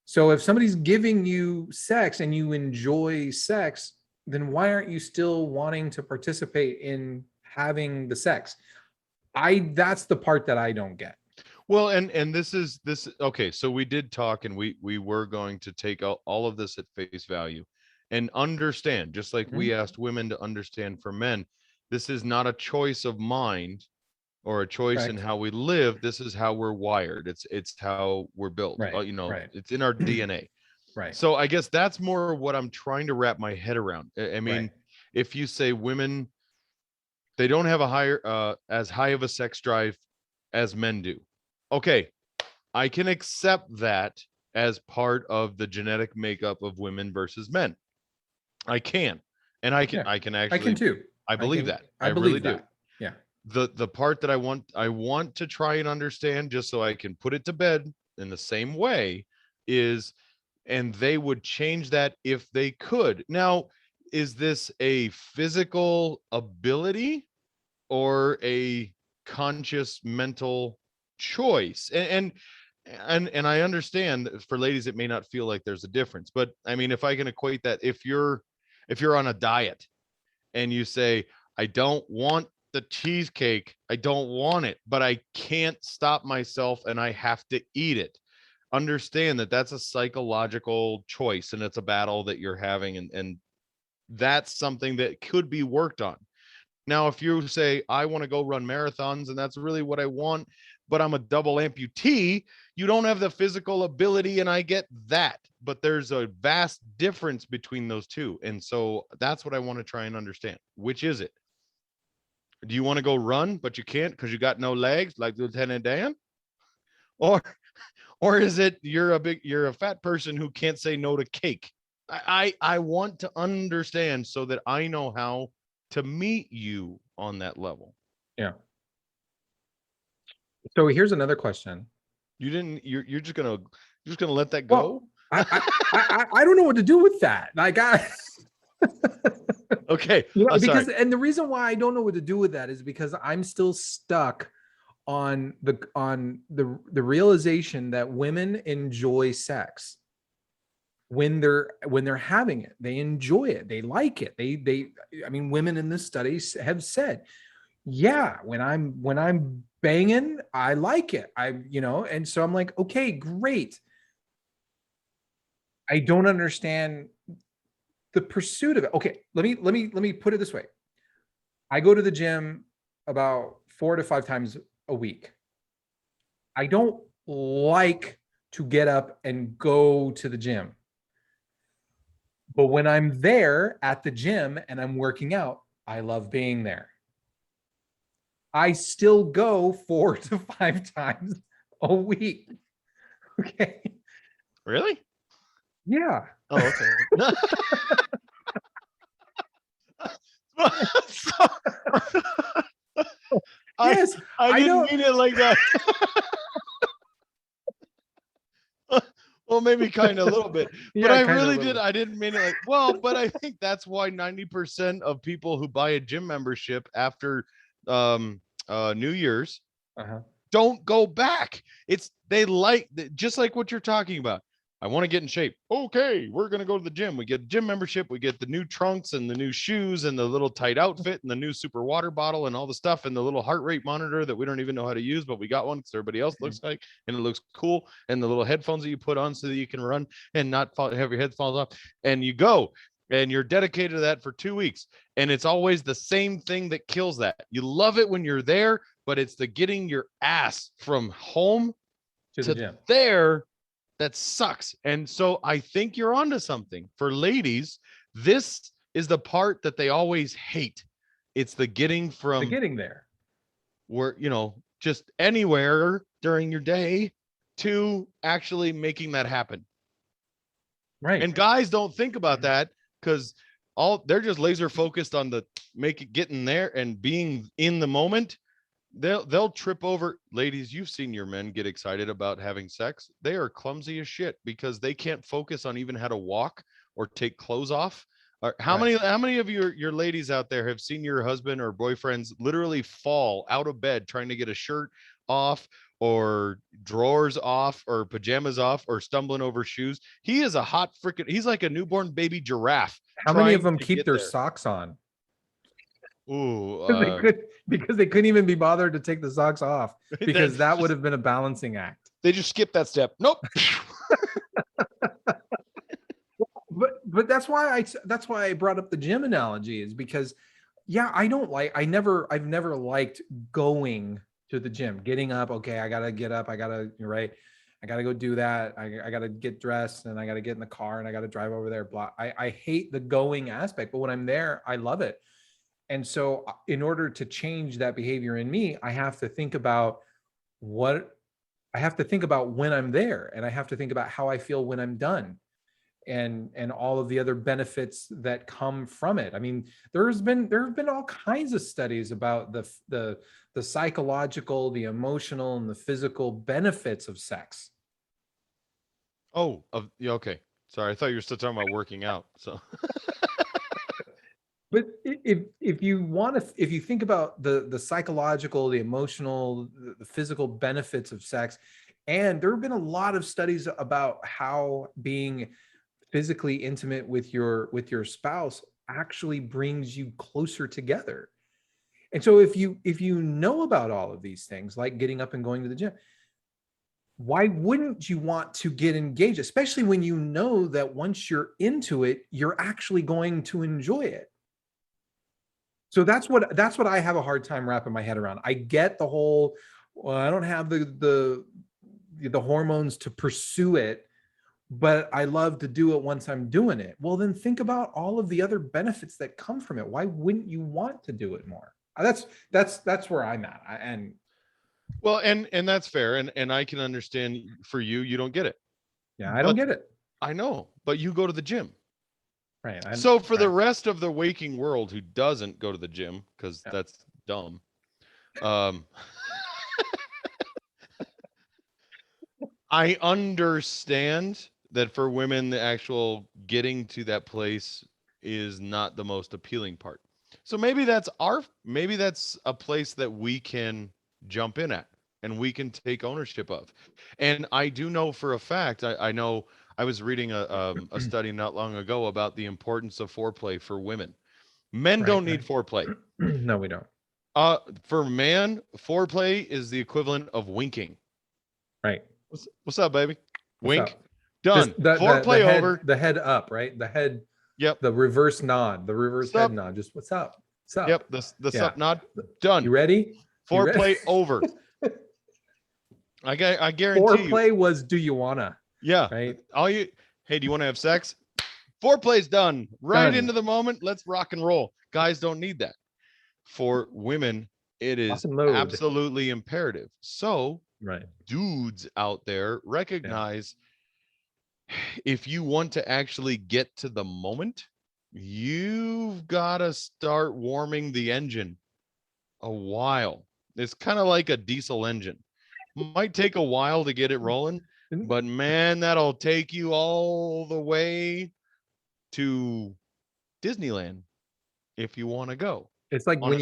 So if somebody's giving you sex and you enjoy sex, then why aren't you still wanting to participate in having the sex? That's the part that I don't get. Well, and this okay. So we did talk, and we were going to take all of this at face value and understand, just like we asked women to understand for men, this is not a choice of mind or a choice in how we live. This is how we're wired. It's how we're built. It's in our DNA. Right. So I guess that's more what I'm trying to wrap my head around. I mean, if you say women, they don't have a higher as high of a sex drive as men do. Okay, I can accept that as part of the genetic makeup of women versus men. I can. And I can actually, I can too. I believe that. I really do. Yeah. The part that I want to try and understand, just so I can put it to bed in the same way, is and they would change that if they could. Now, is this a physical ability or a conscious mental choice? And I understand for ladies it may not feel like there's a difference, but I mean, if I can equate that, if you're on a diet and you say, I don't want the cheesecake, I don't want it, but I can't stop myself and I have to eat it, understand that that's a psychological choice and it's a battle that you're having, and that's something that could be worked on. Now, if you say, I want to go run marathons and that's really what I want, but I'm a double amputee, you don't have the physical ability, and I get that. But there's a vast difference between those two. And so that's what I want to try and understand. Which is it? Do you want to go run, but you can't because you got no legs like Lieutenant Dan? Or is it you're a fat person who can't say no to cake? I want to understand so that I know how to meet you on that level. Yeah. So here's another question. You're just gonna let that go? Well, I don't know what to do with that. Like okay. Because and the reason why I don't know what to do with that is because I'm still stuck on the realization that women enjoy sex when they're having it. They enjoy it. They like it. I mean, women in this study have said, yeah, when I'm banging, I like it. And so I'm like, okay, great. I don't understand the pursuit of it. Okay, let me put it this way. I go to the gym about 4 to 5 times a week. I don't like to get up and go to the gym. But when I'm there at the gym and I'm working out, I love being there. I still go 4 to 5 times a week. Okay. Really? Yeah. Oh, okay. Yes, I didn't mean it like that. Well, maybe kind of a little bit, but I really did. I didn't mean it like, well, but I think that's why 90% of people who buy a gym membership after New Year's don't go back. They like, just like what you're talking about. I want to get in shape. Okay, we're going to go to the gym. We get a gym membership. We get the new trunks and the new shoes and the little tight outfit and the new super water bottle and all the stuff and the little heart rate monitor that we don't even know how to use, but we got one because everybody else looks like, and it looks cool. And the little headphones that you put on so that you can run and not have your head falls off. And you go and you're dedicated to that for 2 weeks. And it's always the same thing that kills that. You love it when you're there, but it's the getting your ass from home to the gym there that sucks. And so I think you're onto something. For ladies, this is the part that they always hate. It's the getting there, where, just anywhere during your day to actually making that happen. Right. And guys don't think about that because they're just laser focused on getting there and being in the moment. They'll trip over. Ladies, you've seen your men get excited about having sex. They are clumsy as shit because they can't focus on even how to walk or take clothes off. How many of your ladies out there have seen your husband or boyfriends literally fall out of bed trying to get a shirt off or drawers off or pajamas off or stumbling over shoes? He is a hot freaking, he's like a newborn baby giraffe. How many of them keep their socks on? Ooh, because they couldn't even be bothered to take the socks off because that would have been a balancing act. They just skipped that step. Nope. but that's why I brought up the gym analogy, is because I've never liked going to the gym, getting up. Okay, I gotta get up. I gotta go do that. I gotta get dressed and I gotta get in the car and I gotta drive over there. Blah. I hate the going aspect, but when I'm there, I love it. And so in order to change that behavior in me, I have to think about when I'm there, and I have to think about how I feel when I'm done, and all of the other benefits that come from it. I mean, there have been all kinds of studies about the psychological, the emotional, and the physical benefits of sex. Oh, okay. Sorry, I thought you were still talking about working out. So But if you think about the psychological, the emotional, the physical benefits of sex, and there have been a lot of studies about how being physically intimate with your spouse actually brings you closer together. And so if you know about all of these things, like getting up and going to the gym, why wouldn't you want to get engaged, especially when you know that once you're into it, you're actually going to enjoy it? So that's what I have a hard time wrapping my head around. I get the whole, well, I don't have the hormones to pursue it, but I love to do it once I'm doing it. Well, then think about all of the other benefits that come from it. Why wouldn't you want to do it more? That's where I'm at. well, and that's fair, and I can understand for you, you don't get it. Yeah, I don't But get it. I know, but you go to the gym. Right. So for the rest of the waking world who doesn't go to the gym, because that's dumb, I understand that for women, the actual getting to that place is not the most appealing part. So maybe that's a place that we can jump in at and we can take ownership of. And I do know for a fact, I know I was reading a study not long ago about the importance of foreplay for women. Men don't need foreplay. No, we don't. For man, foreplay is the equivalent of winking. Right. What's up, baby? Wink. Up? Done. Just the Foreplay head, over. the head up, right? The head. Yep. The reverse nod, the reverse What's head up? nod. Just what's up? What's up? Yep. The sup nod. Done. You ready? Foreplay over. I guarantee you. Foreplay was do you wanna? Yeah. Right. Hey, do you want to have sex? Foreplay's done. Right Done. into the moment. Let's rock and roll. Guys don't need that. For women, it is absolutely imperative. So right, dudes out there, recognize if you want to actually get to the moment, you've got to start warming the engine a while. It's kind of like a diesel engine. Might take a while to get it rolling, but man, that'll take you all the way to Disneyland if you want to go. It's like when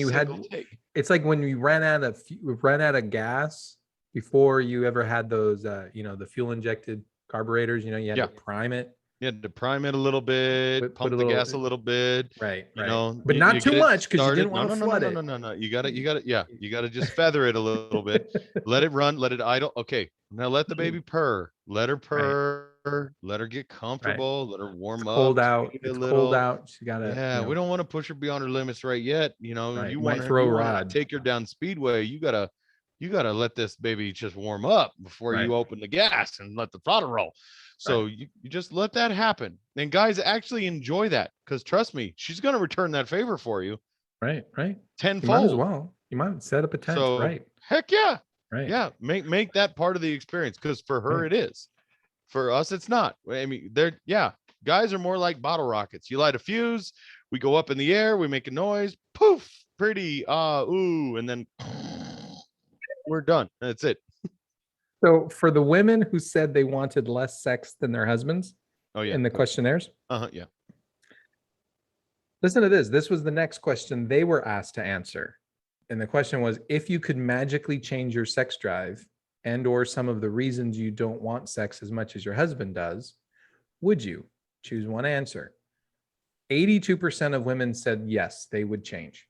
it's like when you ran out of gas before you ever had those the fuel injected carburetors. You had to prime it. You had to prime it a little bit, pump the gas a little bit, right? But not too much because you didn't want to flood it. No. You got to just feather it a little bit, let it run, let it idle. Okay, now let the baby purr. Let her purr. Let her get comfortable. Let her warm up. Cold out. It's cold out. She gotta. Yeah, we don't want to push her beyond her limits right yet. You want to throw a rod. Take her down speedway. You gotta let this baby just warm up before you open the gas and let the throttle roll. So you just let that happen. And guys actually enjoy that, because trust me, she's going to return that favor for you. Right. Tenfold. You might as well. You might set up a tent. So, right. Heck yeah. Right. Yeah. Make that part of the experience, because for her it is. For us, it's not. I mean, guys are more like bottle rockets. You light a fuse, we go up in the air, we make a noise, poof, pretty, ooh, and then we're done. That's it. So for the women who said they wanted less sex than their husbands in the questionnaires. Yeah. Listen to this. This was the next question they were asked to answer. And the question was, if you could magically change your sex drive and or some of the reasons you don't want sex as much as your husband does, would you? Choose one answer. 82% of women said yes, they would change.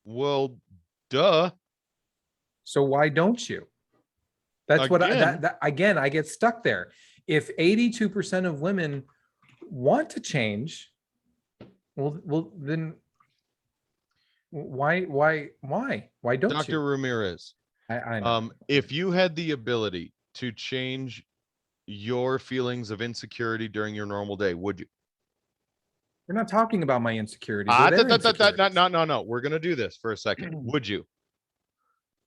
Well, duh. So why don't you? That's again, I get stuck there. If 82% of women want to change, well then why don't Dr. you? Ramirez, I know. if you had the ability to change your feelings of insecurity during your normal day, would you? We're not talking about my insecurities. No. We're going to do this for a second. Would you?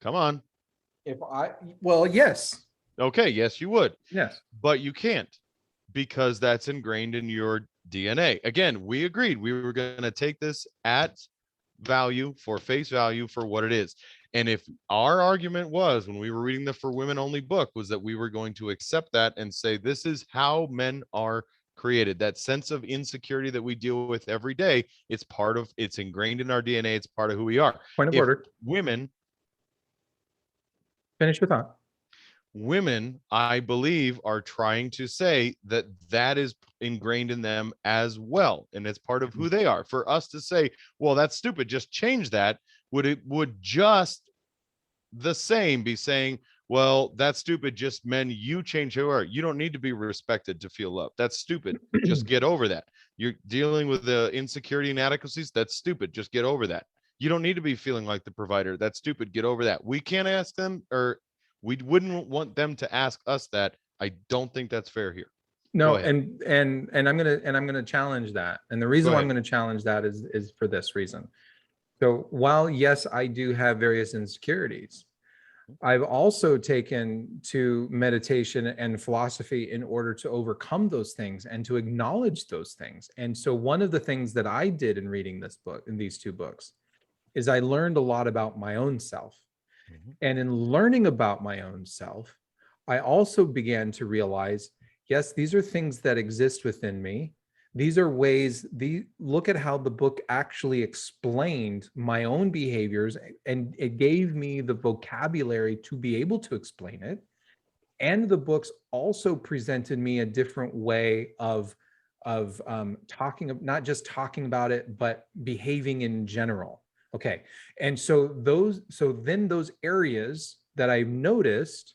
Come on. Yes. Okay, yes, you would. Yes. But you can't, because that's ingrained in your DNA. Again, we agreed we were going to take this at value, for face value, for what it is. And if our argument was, when we were reading the For Women Only book, was that we were going to accept that and say, this is how men are created, that sense of insecurity that we deal with every day, it's ingrained in our DNA, it's part of who we are. Point of If order. women Finish your thought. women, I believe, are trying to say that that is ingrained in them as well, and it's part of who they are. For us to say, well, that's stupid, just change that, would just the same be saying, well, that's stupid, just men, you change who you are, you don't need to be respected to feel love, that's stupid, just get over that. You're dealing with the insecurity and inadequacies, that's stupid, just get over that. You don't need to be feeling like the provider, that's stupid, get over that. We can't ask them, or we wouldn't want them to ask us that. I don't think that's fair here. No, Go ahead. and I'm gonna challenge that. And the reason Go why I'm ahead. gonna challenge that is for this reason. So while yes, I do have various insecurities, I've also taken to meditation and philosophy in order to overcome those things and to acknowledge those things. And so one of the things that I did in reading this book, in these two books, is I learned a lot about my own self. And in learning about my own self, I also began to realize, yes, these are things that exist within me. These are ways, look at how the book actually explained my own behaviors, and it gave me the vocabulary to be able to explain it. And the books also presented me a different way of talking, not just talking about it, but behaving in general. Okay. And so then those areas that I've noticed,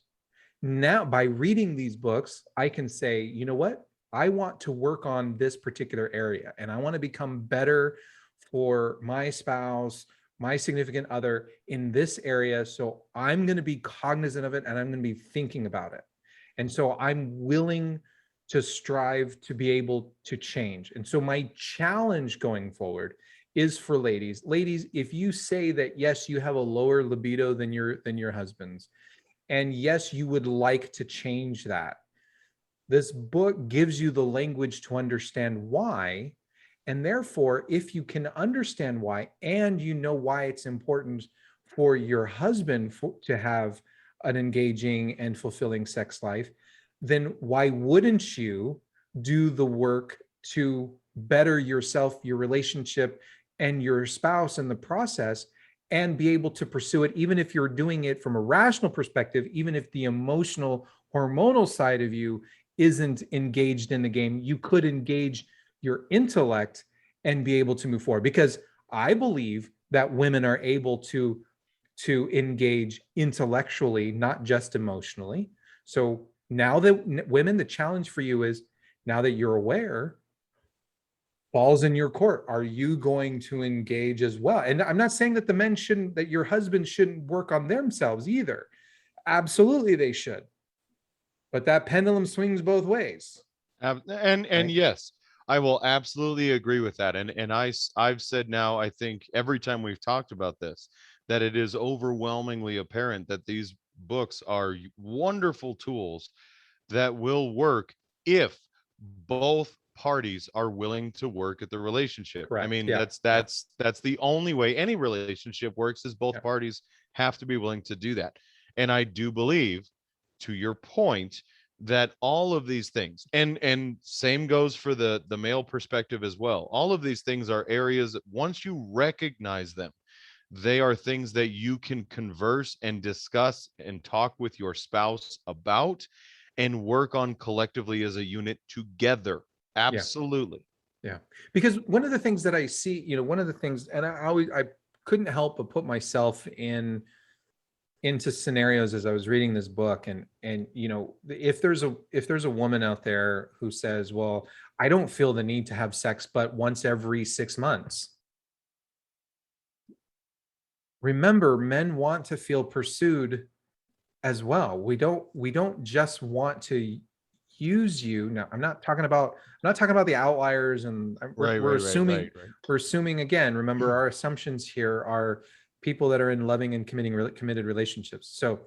now by reading these books, I can say, you know what? I want to work on this particular area, and I want to become better for my spouse, my significant other in this area. So I'm going to be cognizant of it, and I'm going to be thinking about it. And so I'm willing to strive to be able to change. And so my challenge going forward is for ladies. Ladies, if you say that, yes, you have a lower libido than your husband's, and yes, you would like to change that, this book gives you the language to understand why. And therefore, if you can understand why, and you know why it's important for your husband to have an engaging and fulfilling sex life, then why wouldn't you do the work to better yourself, your relationship, and your spouse in the process, and be able to pursue it, even if you're doing it from a rational perspective, even if the emotional, hormonal side of you isn't engaged in the game, you could engage your intellect and be able to move forward. Because I believe that women are able to engage intellectually, not just emotionally. So now that women, the challenge for you is, now that you're aware, balls in your court. Are you going to engage as well? And I'm not saying that the men shouldn't, that your husband shouldn't work on themselves either. Absolutely they should. But that pendulum swings both ways. And Right? yes, I will absolutely agree with that. And I've said now, I think every time we've talked about this, that it is overwhelmingly apparent that these books are wonderful tools that will work if both parties are willing to work at the relationship. I Correct. mean, Yeah. that's the only way any relationship works, is both Yeah. parties have to be willing to do that. And I do believe, to your point, that all of these things, and same goes for the male perspective as well, all of these things are areas that once you recognize them, they are things that you can converse and discuss and talk with your spouse about and work on collectively as a unit together. Absolutely. Yeah. Because one of the things that I see, one of the things, and I couldn't help but put myself into scenarios as I was reading this book, and if there's a woman out there who says, well, I don't feel the need to have sex but once every 6 months. Remember, men want to feel pursued as well. We don't just want to use you. Now, I'm not talking about the outliers, and we're assuming again, remember, our assumptions here are people that are in loving and committed relationships. So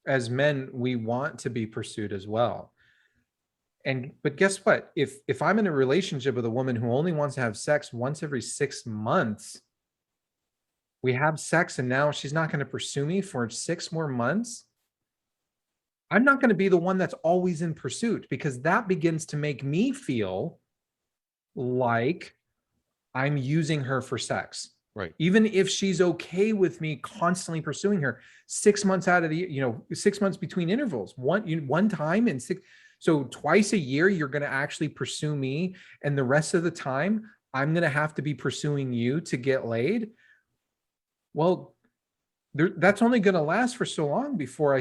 as men, we want to be pursued as well. But guess what? If I'm in a relationship with a woman who only wants to have sex once every 6 months, we have sex and now she's not going to pursue me for 6 more months. I'm not going to be the one that's always in pursuit, because that begins to make me feel like I'm using her for sex. Right. Even if she's okay with me constantly pursuing her 6 months out of the, 6 months between intervals, one time in 6. So twice a year, you're going to actually pursue me. And the rest of the time, I'm going to have to be pursuing you to get laid. Well, that's only going to last for so long before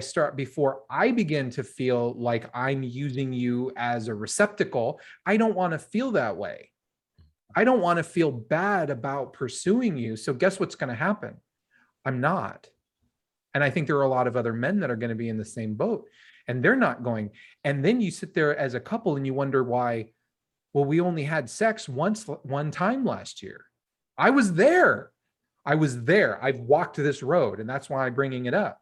I begin to feel like I'm using you as a receptacle. I don't want to feel that way. I don't want to feel bad about pursuing you. So guess what's going to happen? I'm not. And I think there are a lot of other men that are going to be in the same boat, and they're not going. And then you sit there as a couple and you wonder why, well, we only had sex one time last year. I was there. I've walked this road, and that's why I'm bringing it up.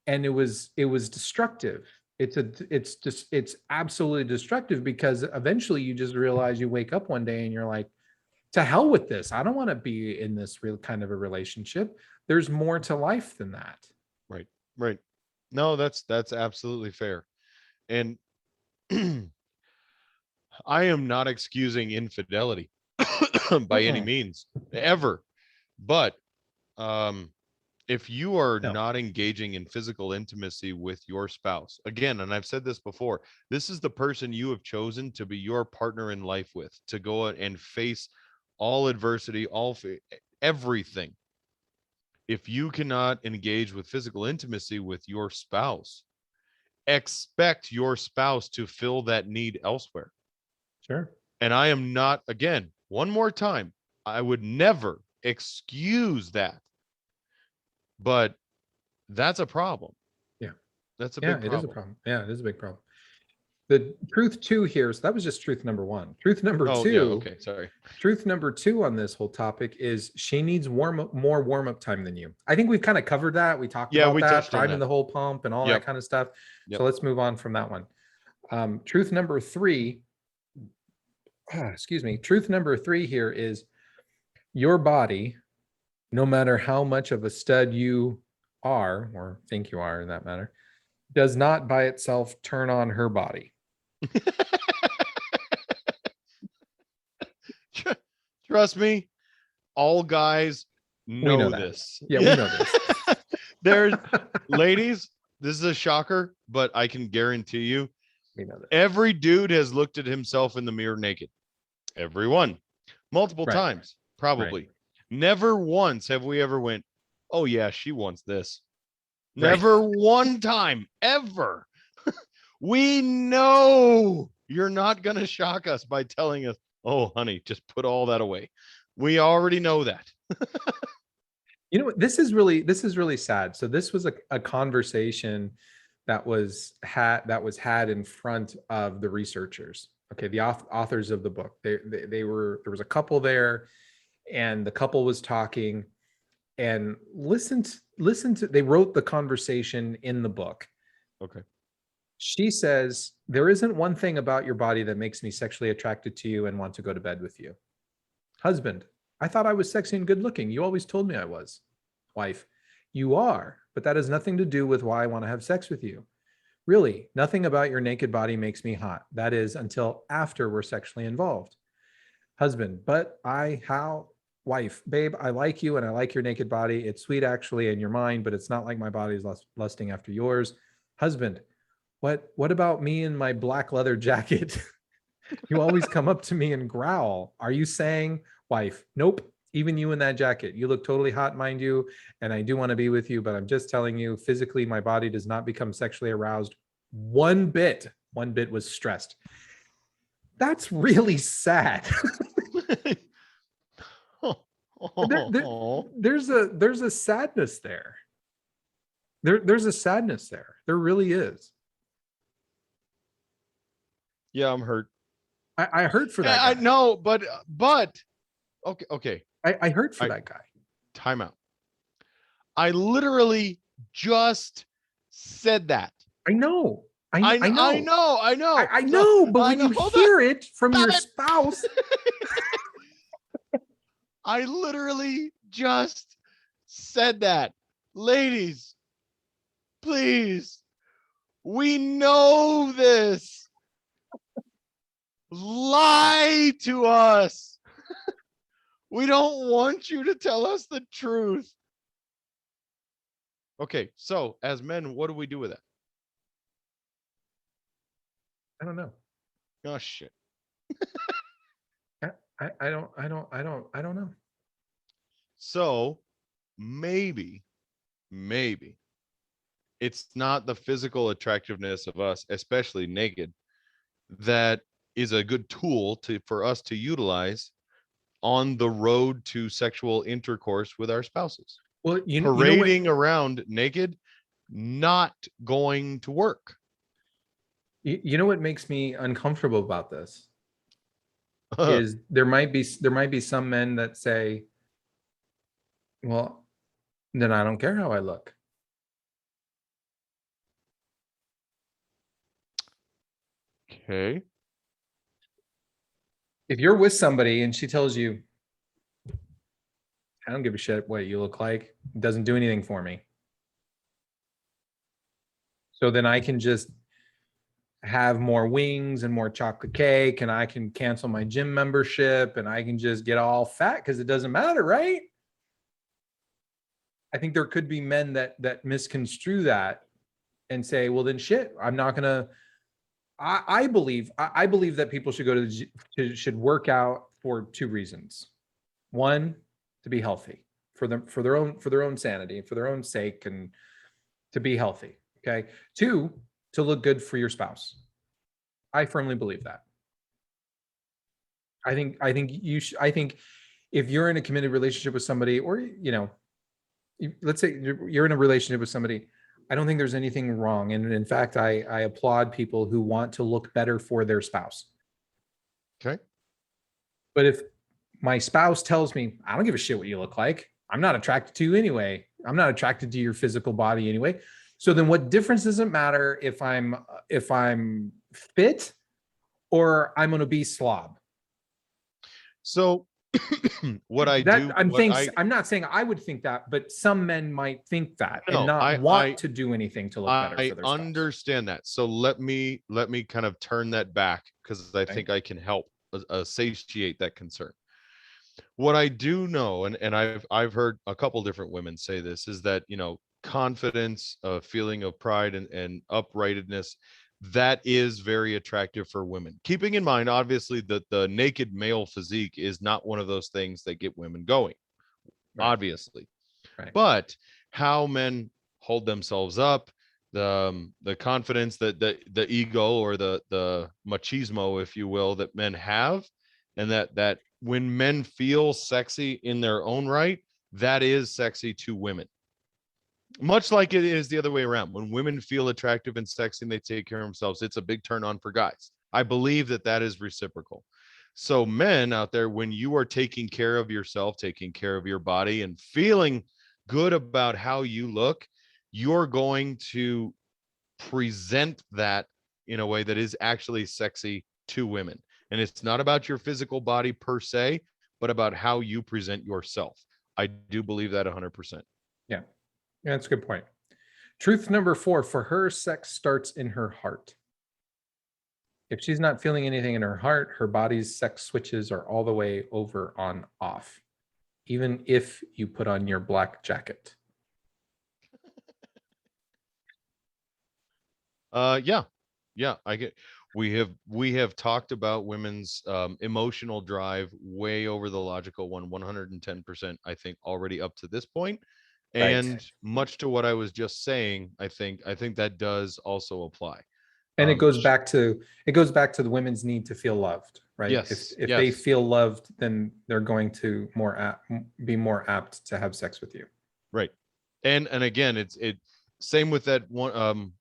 And it was destructive. It's absolutely destructive, because eventually you just realize, you wake up one day and you're like, to hell with this. I don't want to be in this real kind of a relationship. There's more to life than that. Right. No, that's absolutely fair. And I am not excusing infidelity by any means, ever. But if you are not engaging in physical intimacy with your spouse, again, and I've said this before, this is the person you have chosen to be your partner in life with, to go out and face all adversity, everything. If you cannot engage with physical intimacy with your spouse, expect your spouse to fill that need elsewhere. Sure. And I am not, again, one more time, I would never excuse that. But that's a problem. Yeah. That's a big problem. It is a problem. Yeah, it is a big problem. The truth 2 here, so that was just truth number 1. Truth number 2. Yeah, okay, sorry. Truth number 2 on this whole topic is she needs more warm-up time than you. I think we've kind of covered that. We talked about that, priming the whole pump and all that kind of stuff. Yep. So let's move on from that one. Truth number 3, truth number 3 here is, your body, no matter how much of a stud you are, or think you are in that matter, does not by itself turn on her body. Trust me, all guys know this. Yeah, we know this. There's ladies, this is a shocker, but I can guarantee you, we know this. Every dude has looked at himself in the mirror naked. Everyone. Multiple times, probably. Right. Never once have we ever went, oh yeah, she wants this. Never one time, ever. We know you're not going to shock us by telling us, oh, honey, just put all that away. We already know that. This is really sad. So this was a conversation that was had in front of the researchers. Okay, the authors of the book. There was a couple there, and the couple was talking, and listen to they wrote the conversation in the book. Okay. She says, there isn't one thing about your body that makes me sexually attracted to you and want to go to bed with you. Husband, I thought I was sexy and good looking. You always told me I was. Wife, you are, but that has nothing to do with why I want to have sex with you. Really, nothing about your naked body makes me hot. That is until after we're sexually involved. Husband, wife, babe, I like you and I like your naked body. It's sweet actually in your mind, but it's not like my body is lusting after yours. Husband, what about me in my black leather jacket? You always come up to me and growl. Are you saying, wife, nope, even you in that jacket, you look totally hot, mind you, and I do want to be with you, but I'm just telling you, physically, my body does not become sexually aroused one bit. One bit was stressed. That's really sad. There's a sadness there. There's a sadness there. There really is. Yeah, I'm hurt. I hurt for that guy. I know, but okay. I hurt for that guy. Time out. I literally just said that. I know. I know. But when you hear it from your spouse. I literally just said that. Ladies, please, we know this. Lie to us. We don't want you to tell us the truth. Okay, so as men, what do we do with that? I don't know. Oh shit. I don't know. So maybe it's not the physical attractiveness of us, especially naked, that is a good tool for us to utilize on the road to sexual intercourse with our spouses. Well, you know what? Parading around naked, not going to work. You know what makes me uncomfortable about this is there might be some men that say, well, then I don't care how I look. Okay. If you're with somebody and she tells you, I don't give a shit what you look like, it doesn't do anything for me. So then I can just have more wings and more chocolate cake, and I can cancel my gym membership, and I can just get all fat because it doesn't matter, right? I think there could be men that misconstrue that and say, well, then shit, I'm not gonna. I believe that people should go to should work out for two reasons. One, to be healthy for their own sanity, for their own sake, and to be healthy. Okay. Two, to look good for your spouse. I firmly believe that. I think I think if you're in a committed relationship with somebody, or let's say you're in a relationship with somebody, I don't think there's anything wrong. And in fact, I applaud people who want to look better for their spouse. Okay. But if my spouse tells me, I don't give a shit what you look like, I'm not attracted to you anyway. I'm not attracted to your physical body anyway. So then what difference does it matter if I'm fit or I'm an obese slob? So what I that do, I'm not saying I would think that, but some men might think that No, and not I- want to do anything to look better I for their spouse. understand that. So let me kind of turn that back, because I think I can help satiate that concern. What I do know, and I've heard a couple different women say this, is that confidence, a feeling of pride and uprightness, that is very attractive for women. Keeping in mind, obviously, that the naked male physique is not one of those things that get women going, Right. obviously. Right. But how men hold themselves up, the confidence, that the ego, or the machismo, if you will, that men have, and that when men feel sexy in their own right, that is sexy to women. Much like it is the other way around. When women feel attractive and sexy and they take care of themselves, it's a big turn on for guys. I believe that is reciprocal. So men out there, when you are taking care of yourself, taking care of your body, and feeling good about how you look, you're going to present that in a way that is actually sexy to women. And it's not about your physical body per se, but about how you present yourself. I do believe that 100%. Yeah, that's a good point. Truth number 4, for her, sex starts in her heart. If she's not feeling anything in her heart, her body's sex switches are all the way over on off, even if you put on your black jacket. Yeah, I get. We have talked about women's emotional drive way over the logical one, 110%, I think, already up to this point. Right. And much to what I was just saying, I think that does also apply. And it goes back to the women's need to feel loved, right? Yes, If yes. they feel loved, then they're going to be more apt to have sex with you. Right. And again, it's same with that one,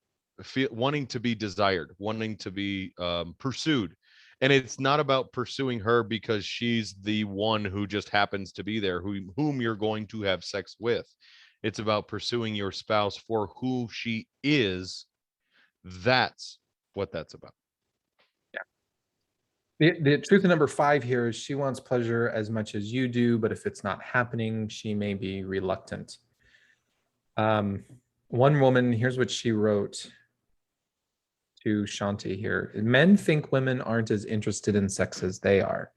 wanting to be desired, wanting to be pursued. And it's not about pursuing her because she's the one who just happens to be there, whom you're going to have sex with. It's about pursuing your spouse for who she is. That's what that's about. Yeah. The truth number 5 here is she wants pleasure as much as you do, but if it's not happening, she may be reluctant. One woman, here's what she wrote to Shanti here. Men think women aren't as interested in sex as they are,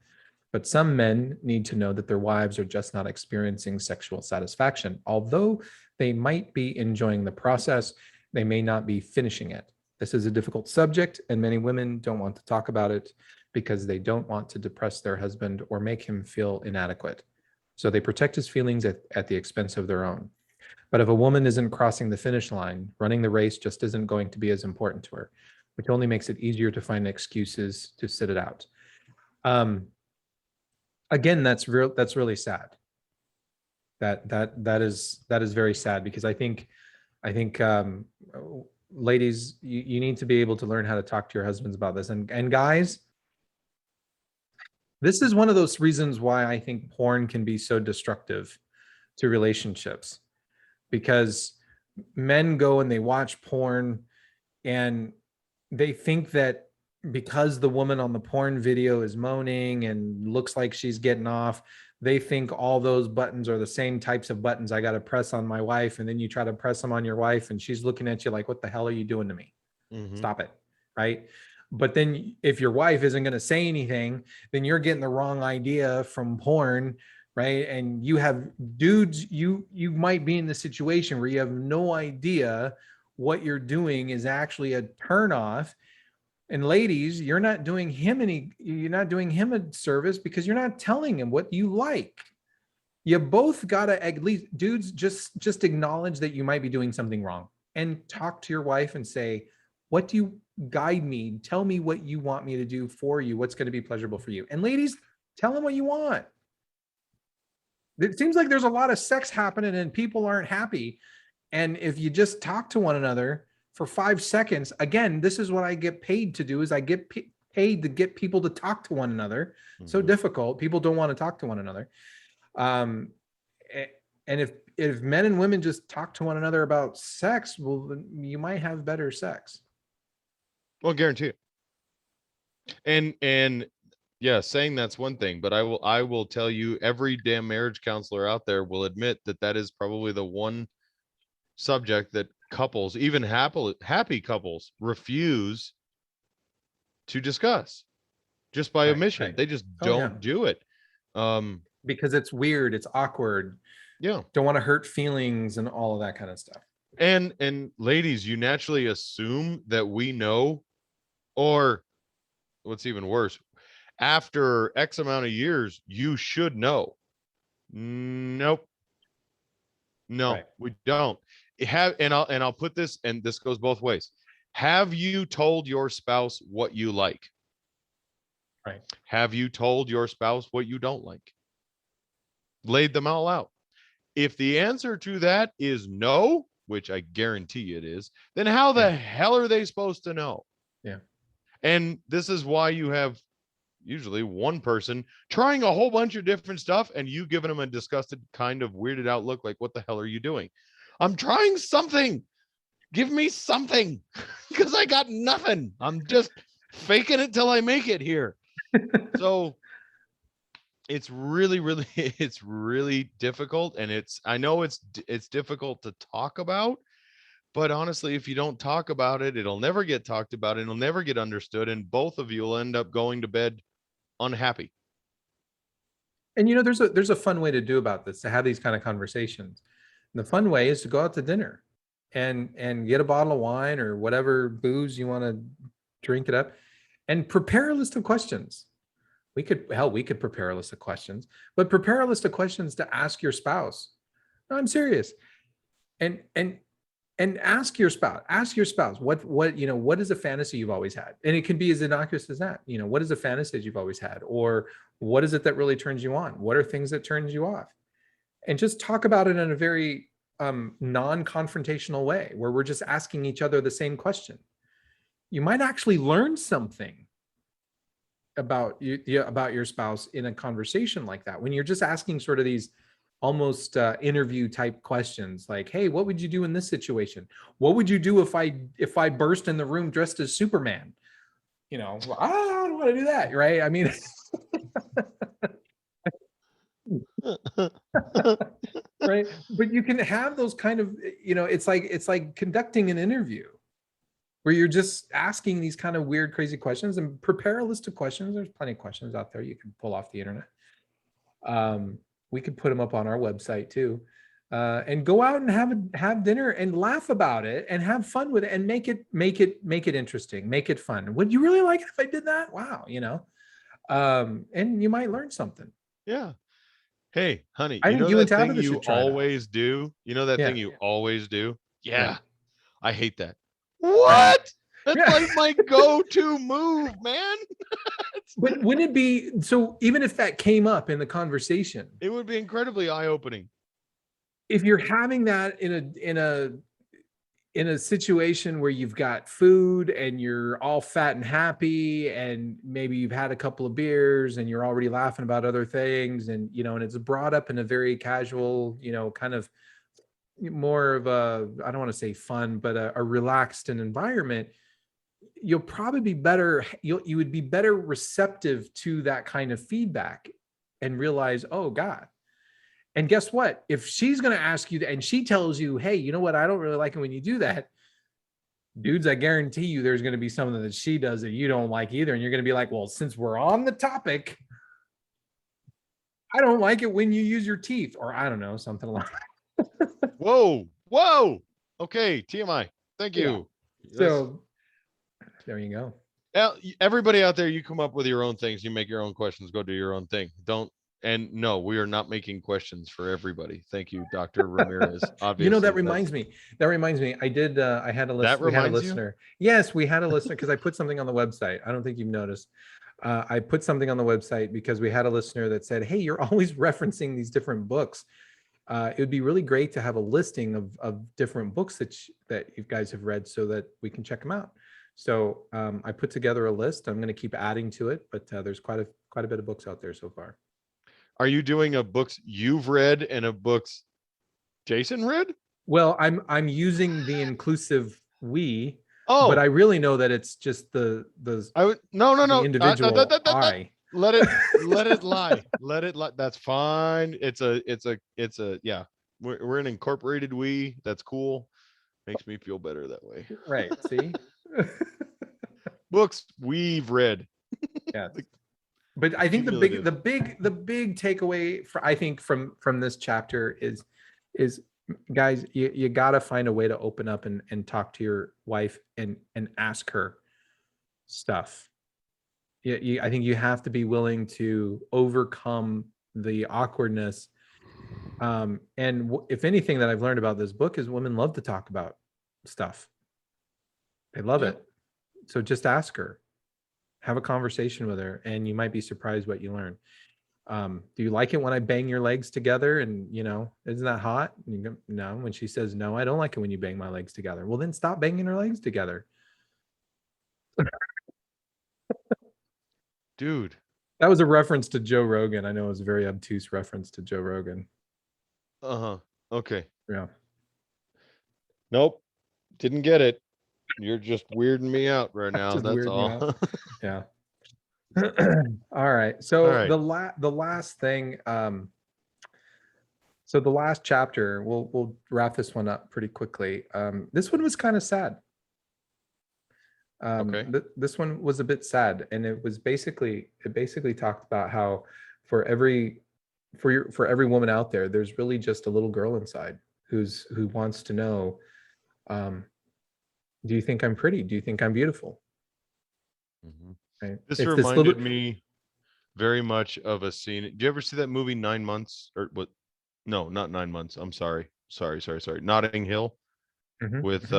but some men need to know that their wives are just not experiencing sexual satisfaction. Although they might be enjoying the process, they may not be finishing it. This is a difficult subject, and many women don't want to talk about it because they don't want to depress their husband or make him feel inadequate. So they protect his feelings at the expense of their own. But if a woman isn't crossing the finish line, running the race just isn't going to be as important to her, which only makes it easier to find excuses to sit it out. Again, that's really sad. That is very sad, because I think ladies, you need to be able to learn how to talk to your husbands about this. And guys, this is one of those reasons why I think porn can be so destructive to relationships, because men go and they watch porn and they think that because the woman on the porn video is moaning and looks like she's getting off, they think all those buttons are the same types of buttons I got to press on my wife. And then you try to press them on your wife and she's looking at you like, what the hell are you doing to me? Mm-hmm. Stop it. Right. But then if your wife isn't going to say anything, then you're getting the wrong idea from porn. Right. And you have dudes, you might be in the situation where you have no idea what you're doing is actually a turnoff. And ladies, you're not doing him a service because you're not telling him what you like. You both gotta, at least, dudes, just acknowledge that you might be doing something wrong and talk to your wife and say, what do you guide me? Tell me what you want me to do for you. What's going to be pleasurable for you? And ladies, tell him what you want. It seems like there's a lot of sex happening and people aren't happy. And if you just talk to one another for 5 seconds, again, this is what I get paid to do, is I get paid to get people to talk to one another. Mm-hmm. So difficult. People don't want to talk to one another. And if men and women just talk to one another about sex, well, you might have better sex. Well, guarantee it. And yeah, saying that's one thing, but I will tell you, every damn marriage counselor out there will admit that is probably the one subject that couples, even happy couples, refuse to discuss just by omission. Right. They just don't do it. Because it's weird, it's awkward. Yeah. Don't want to hurt feelings and all of that kind of stuff. And ladies, you naturally assume that we know, or what's even worse, after X amount of years, you should know. Nope. No, right. We don't. I'll put this, and this goes both ways. Have you told your spouse what you like? Right. Have you told your spouse what you don't like? Laid them all out. If the answer to that is no, which I guarantee it is, then how the hell are they supposed to know? Yeah. And this is why you have usually one person trying a whole bunch of different stuff and you giving them a disgusted, kind of weirded out look like, what the hell are you doing? I'm trying something. Give me something, because I got nothing. I'm just faking it till I make it here. So it's really, really, it's really difficult. And I know it's difficult to talk about, but honestly, if you don't talk about it, it'll never get talked about. It'll never get understood. And both of you will end up going to bed unhappy. And there's a fun way to do about this, to have these kind of conversations. And the fun way is to go out to dinner and get a bottle of wine or whatever booze you want to drink it up, and prepare a list of questions. We could prepare a list of questions, but prepare a list of questions to ask your spouse. No, I'm serious. And ask your spouse what is a fantasy you've always had? And it can be as innocuous as that. What is a fantasy you've always had? Or what is it that really turns you on? What are things that turns you off? And just talk about it in a very non-confrontational way, where we're just asking each other the same question. You might actually learn something about your spouse in a conversation like that, when you're just asking sort of these almost interview type questions, like, hey, what would you do in this situation? What would you do if I burst in the room dressed as Superman? well, I don't want to do that, right? I mean, right. But you can have those kind of, it's like conducting an interview where you're just asking these kind of weird, crazy questions, and prepare a list of questions. There's plenty of questions out there you can pull off the internet. We could put them up on our website too. And go out and have dinner and laugh about it and have fun with it and make it interesting, make it fun. Would you really like it if I did that? Wow, and you might learn something. Yeah. Hey, honey, I you think know you and that thing Tabitha you should try that. always do? You know that Yeah. thing you always do? Yeah. Yeah. I hate that. What? That's Yeah. like my go-to move, man. But wouldn't it be so? Even if that came up in the conversation, It would be incredibly eye-opening. if you're having that in a situation where you've got food and you're all fat and happy, and maybe you've had a couple of beers and you're already laughing about other things, and and it's brought up in a very casual, kind of more of a, I don't want to say fun, but a relaxed environment, you'll probably be better. You would be better receptive to that kind of feedback and realize, oh God. And guess what? If she's going to ask you and she tells you, hey, you know what? I don't really like it when you do that. Dudes, I guarantee you there's going to be something that she does that you don't like either. And you're going to be like, well, since we're on the topic, I don't like it when you use your teeth, or I don't know, something like that. Whoa. Okay, TMI. Thank you. Yeah. So there you go. Now, everybody out there, you come up with your own things. You make your own questions. Go do your own thing. And no, we are not making questions for everybody. Thank you, Dr. Ramirez. Obviously, that reminds me. I did. I had a list. That We had a reminds you? listener. Yes, we had a listener because I put something on the website. I don't think you've noticed. I put something on the website because we had a listener that said, "Hey, you're always referencing these different books. It would be really great to have a listing of different books that you guys have read so that we can check them out." So I put together a list. I'm going to keep adding to it, but there's quite a bit of books out there so far. Are you doing a books you've read and a books Jason read? Well, I'm using the inclusive we, Oh, but I really know that it's just the no. individual I. Let it lie. Let it lie. That's fine. It's a yeah. We're an incorporated we. That's cool. Makes me feel better that way. Right. See? Books we've read. Yeah. But I think the Cumulative. big takeaway from this chapter is guys, you got to find a way to open up and talk to your wife and ask her stuff. I think you have to be willing to overcome the awkwardness. And if anything that I've learned about this book is women love to talk about stuff. They love it. So just ask her. Have a conversation with her, and you might be surprised what you learn. Do you like it when I bang your legs together? And isn't that hot? And you go, no. When she says, no, I don't like it when you bang my legs together. Well, then stop banging her legs together. Dude. That was a reference to Joe Rogan. I know it was a very obtuse reference to Joe Rogan. Uh-huh. Okay. Yeah. Nope. Didn't get it. You're just weirding me out right now. Just That's weirding you all. out. Yeah. All right. So All right. the last thing, so the last chapter, we'll wrap this one up pretty quickly. This one was kind of sad. Okay. This one was a bit sad, and it basically talked about how for every woman out there, there's really just a little girl inside who wants to know, do you think I'm pretty? Do you think I'm beautiful? Mm-hmm. Right? This It's reminded me very much of a scene. Do you ever see that movie 9 Months? Or what? No, not 9 Months. I'm sorry. Notting Hill with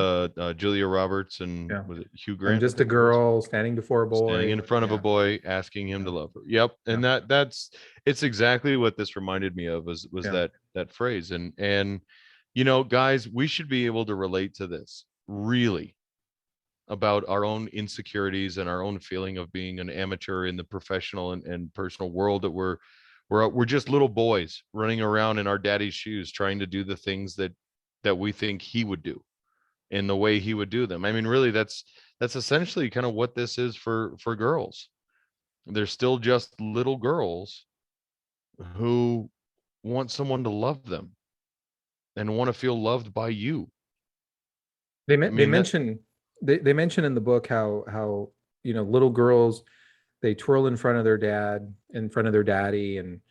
Julia Roberts and was it Hugh Grant? I'm just a girl standing before a boy. Standing in front of a boy, asking him to love her. Yep. And it's exactly what this reminded me of was that phrase. And guys, we should be able to relate to this really about our own insecurities and our own feeling of being an amateur in the professional and personal world, that we're just little boys running around in our daddy's shoes trying to do the things that we think he would do in the way he would do them. I mean, really, that's that's essentially kind of what this is for girls. They're still just little girls who want someone to love them and want to feel loved by you. They I mean, that, they mention in the book how little girls, they twirl in front of their dad, in front of their daddy, and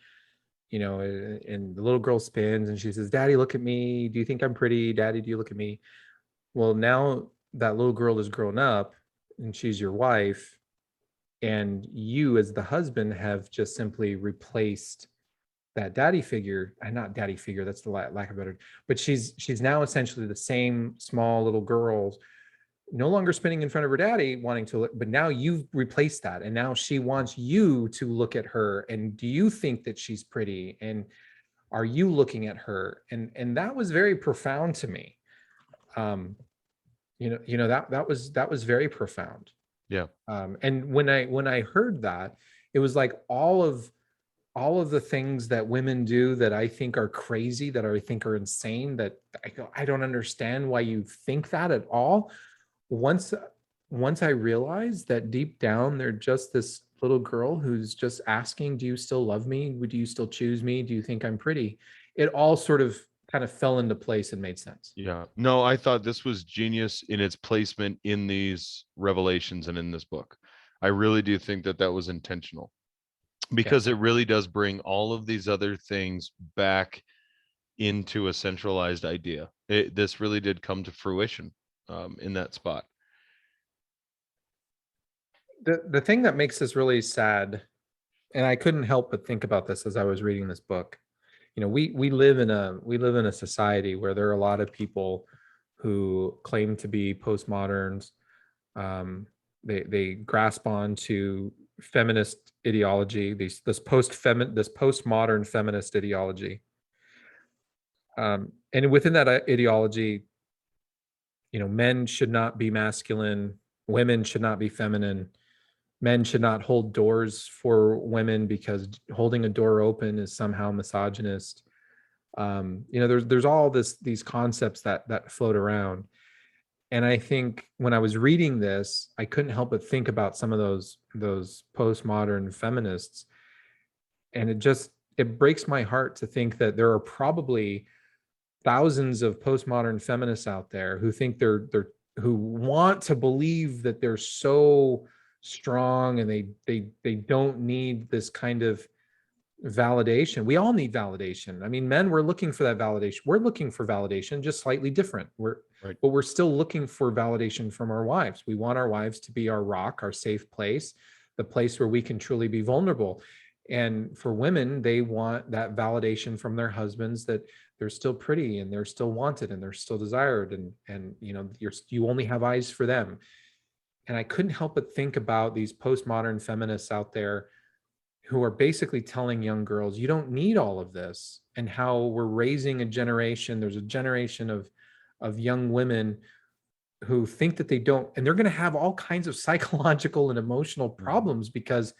and the little girl spins and she says, "Daddy, look at me. Do you think I'm pretty? Daddy, do you look at me?" Well, now that little girl is grown up and she's your wife, and you as the husband have just simply replaced that daddy figure, and not daddy figure, that's the lack of better, but she's now essentially the same small little girl, no longer spinning in front of her daddy wanting to look, but now you've replaced that, and now she wants you to look at her, and do you think that she's pretty, and are you looking at her? And that was very profound to me. That was very profound. yeah. And when I heard that, it was like all of the things that women do that I think are crazy, that I think are insane, that I go, I don't understand why you think that at all. Once I realized that deep down they're just this little girl who's just asking, do you still love me? Do you still choose me? Do you think I'm pretty? It all sort of kind of fell into place and made sense. Yeah. No, I thought this was genius in its placement in these revelations and in this book. I really do think that that was intentional, because it really does bring all of these other things back into a centralized idea. This really did come to fruition in that spot. The thing that makes this really sad, and I couldn't help but think about this as I was reading this book, we live in a society where there are a lot of people who claim to be postmoderns. They grasp on to feminist ideology, this postmodern feminist ideology, and within that ideology, men should not be masculine, women should not be feminine, men should not hold doors for women because holding a door open is somehow misogynist. There's all these concepts that float around. And I think when I was reading this, I couldn't help but think about some of those postmodern feminists. And it breaks my heart to think that there are probably thousands of postmodern feminists out there who think who want to believe that they're so strong and they don't need this kind of validation. We all need validation. I mean, men, we're looking for that validation. We're looking for validation, just slightly different. Right. But we're still looking for validation from our wives. We want our wives to be our rock, our safe place, the place where we can truly be vulnerable. And for women, they want that validation from their husbands that they're still pretty and they're still wanted and they're still desired, and you only have eyes for them. And I couldn't help but think about these postmodern feminists out there who are basically telling young girls, you don't need all of this, and how we're raising a generation. There's a generation of young women who think that they don't, and they're going to have all kinds of psychological and emotional problems because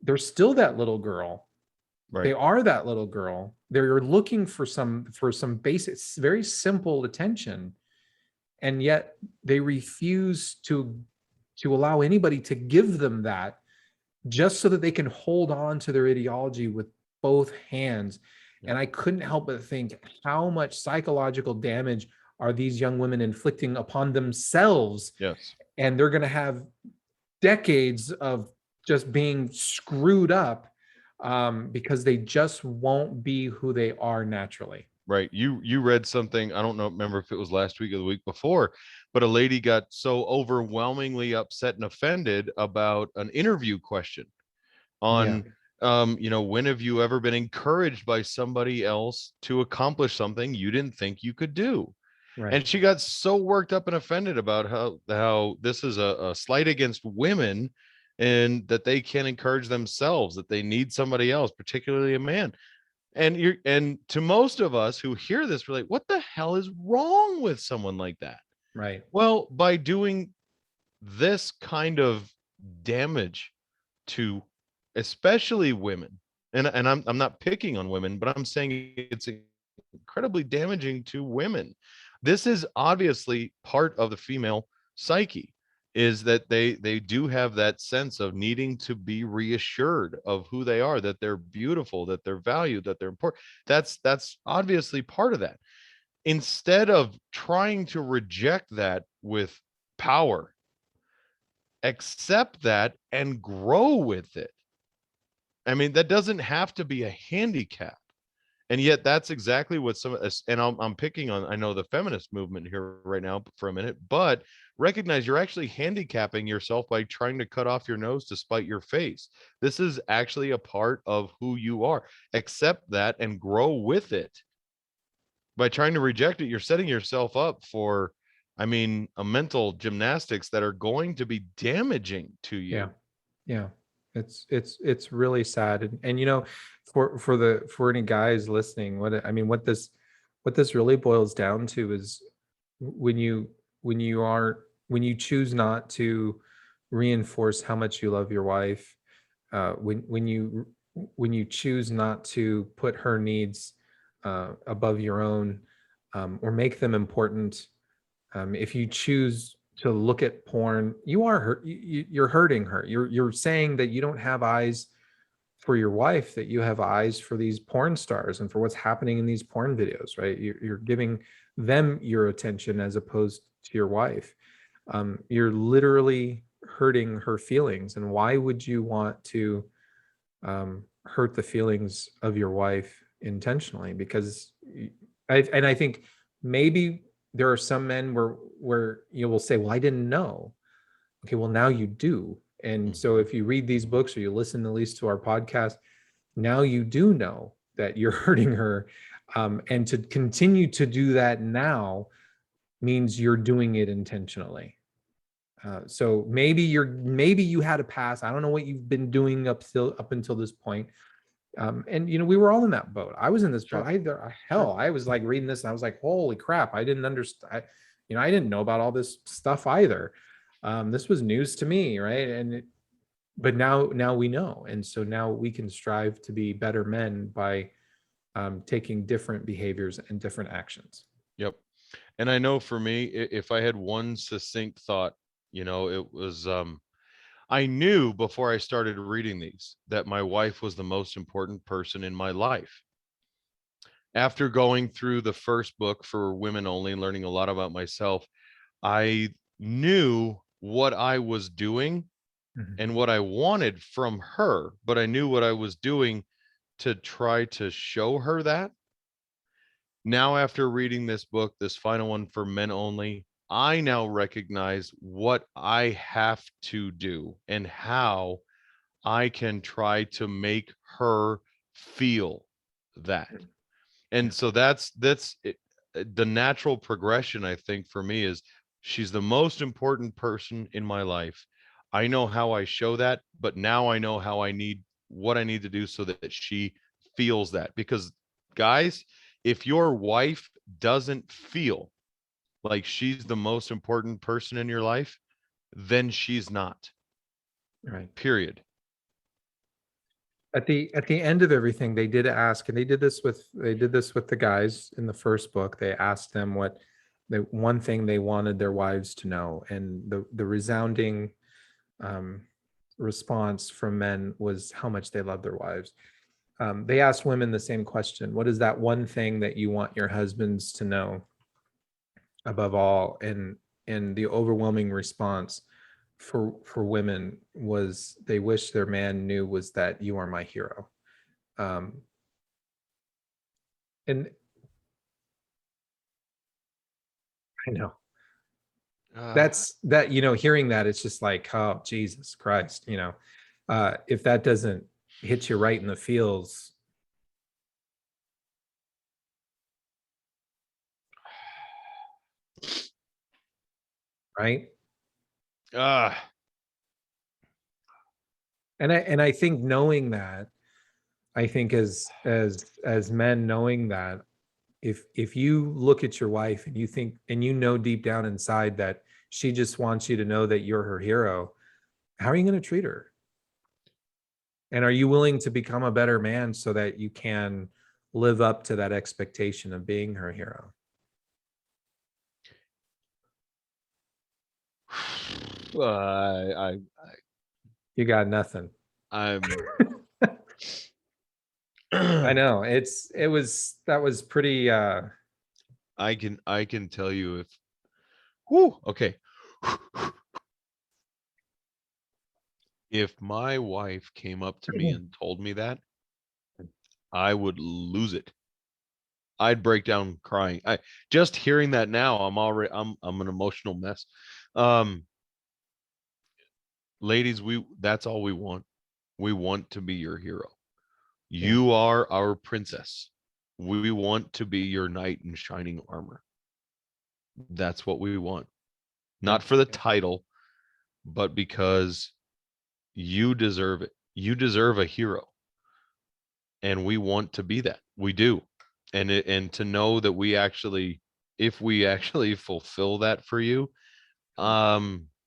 they're still that little girl. Right. They are that little girl. They're looking for some basic, very simple attention, and yet they refuse to allow anybody to give them that, just so that they can hold on to their ideology with both hands. Yeah. And I couldn't help but think, how much psychological damage are these young women inflicting upon themselves? Yes. And they're going to have decades of just being screwed up because they just won't be who they are naturally. Right. You read something, I don't know, remember if it was last week or the week before, but a lady got so overwhelmingly upset and offended about an interview question on, when have you ever been encouraged by somebody else to accomplish something you didn't think you could do? Right. And she got so worked up and offended about how this is a slight against women, and that they can't encourage themselves, that they need somebody else, particularly a man. And to most of us who hear this, we're like, what the hell is wrong with someone like that? Right. Well, by doing this kind of damage to especially women, and I'm not picking on women, but I'm saying it's incredibly damaging to women. This is obviously part of the female psyche. is that they do have that sense of needing to be reassured of who they are, that they're beautiful, that they're valued, that they're important. That's obviously part of that. Instead of trying to reject that with power, accept that and grow with it. I mean, that doesn't have to be a handicap. And yet that's exactly what some, and I'm picking on, I know the feminist movement here right now for a minute, but recognize you're actually handicapping yourself by trying to cut off your nose to spite your face. This is actually a part of who you are. Accept that and grow with it. By trying to reject it, you're setting yourself up for, I mean, a mental gymnastics that are going to be damaging to you. Yeah. Yeah. It's really sad. And you know, for any guys listening, what this really boils down to is when you when you choose not to reinforce how much you love your wife, when you choose not to put her needs above your own, or make them important, if you choose to look at porn, you're hurting her. You're saying that you don't have eyes for your wife, that you have eyes for these porn stars and for what's happening in these porn videos, right? You're giving them your attention as opposed to your wife. You're literally hurting her feelings. And why would you want to hurt the feelings of your wife intentionally? Because I think maybe there are some men where you will say, well, I didn't know. Okay, well, now you do. And so if you read these books or you listen at least to our podcast, now you do know that you're hurting her. And to continue to do that now means you're doing it intentionally. So maybe you had a past. I don't know what you've been doing up until this point. And you know, we were all in that boat. I was in this boat. I was like reading this and I was like, holy crap, I didn't understand. I didn't know about all this stuff either. This was news to me, right? But now we know. And so now we can strive to be better men by taking different behaviors and different actions. Yep. And I know for me, if I had one succinct thought, it was, I knew before I started reading these that my wife was the most important person in my life. After going through the first book for women only and learning a lot about myself, I knew what I was doing and what I wanted from her, but I knew what I was doing to try to show her that. Now, after reading this book, this final one for men only, I now recognize what I have to do and how I can try to make her feel that. And so that's it. The natural progression, I think, for me is she's the most important person in my life. I know how I show that, but now I know what I need to do so that she feels that. Because guys, if your wife doesn't feel like she's the most important person in your life, then she's not. Right. Period. At the end of everything, they did ask, and they did this with the guys in the first book. They asked them what the one thing they wanted their wives to know, and the resounding response from men was how much they love their wives. They asked women the same question: what is that one thing that you want your husbands to know above all? And the overwhelming response for women was they wish their man knew was that you are my hero. And I know that's that, hearing that, it's just like, oh, Jesus Christ, if that doesn't hit you right in the feels. Right. And I think knowing that, I think as men knowing that, if you look at your wife and you think, and deep down inside that she just wants you to know that you're her hero, how are you going to treat her? And are you willing to become a better man so that you can live up to that expectation of being her hero? I You got nothing. I'm I know. That was pretty I can tell you if whoo, okay. If my wife came up to me and told me that, I would lose it. I'd break down crying. I just hearing that now, I'm an emotional mess. Um Ladies, that's all we want. We want to be your hero. You are our princess. We want to be your knight in shining armor. That's what we want. Not for the title, but because you deserve it. You deserve a hero. And we want to be that. We do. And to know that if we actually fulfill that for you,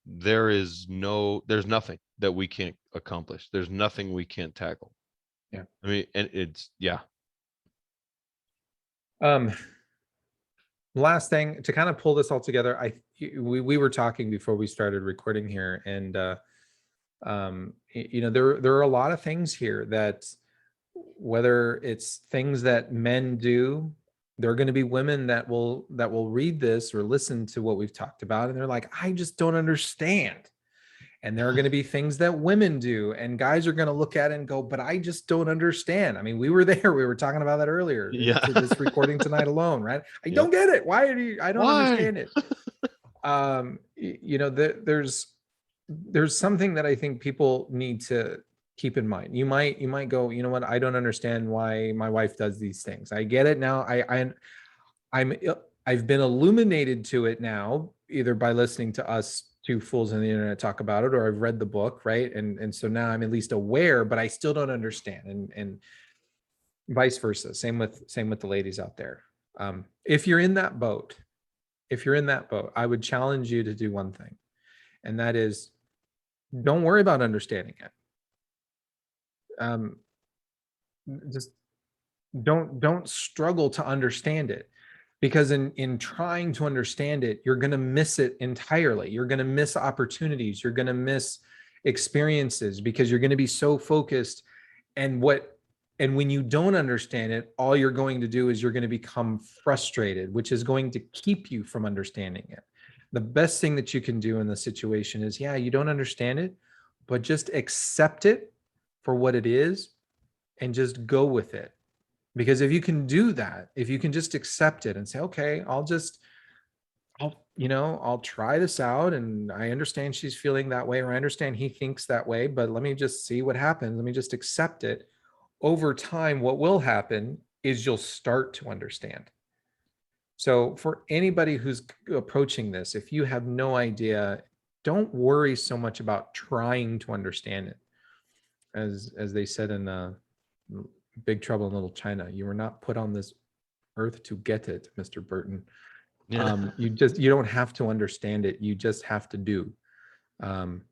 there's nothing that we can't accomplish. There's nothing we can't tackle. Yeah. I mean, and it's last thing to kind of pull this all together, we were talking before we started recording here, and there are a lot of things here that, whether it's things that men do, there are going to be women that will read this or listen to what we've talked about, and they're like, I just don't understand. And there are going to be things that women do, and guys are going to look at it and go, but I just don't understand. I mean, we were there. We were talking about that earlier. Yeah. To this recording tonight alone, right? I don't get it. I don't understand it. There's something that I think people need to keep in mind. You might go, you know what? I don't understand why my wife does these things. I get it now. I've been illuminated to it now, either by listening to us two fools on the internet talk about it, or I've read the book, right? And so now I'm at least aware, but I still don't understand, and vice versa. Same with the ladies out there. If you're in that boat, I would challenge you to do one thing, and that is, don't worry about understanding it. Just don't struggle to understand it, because in trying to understand it, you're going to miss it entirely. You're going to miss opportunities. You're going to miss experiences, because you're going to be so focused. And when you don't understand it, all you're going to do is you're going to become frustrated, which is going to keep you from understanding it. The best thing that you can do in the situation is, you don't understand it, but just accept it for what it is and just go with it. Because if you can do that, if you can just accept it and say, okay, I'll try this out, and I understand she's feeling that way, or I understand he thinks that way, but let me just see what happens. Let me just accept it. Over time, what will happen is you'll start to understand. So for anybody who's approaching this, if you have no idea, don't worry so much about trying to understand it. As they said in Big Trouble in Little China, you were not put on this earth to get it, Mr. Burton. Yeah. You don't have to understand it. You just have to do. And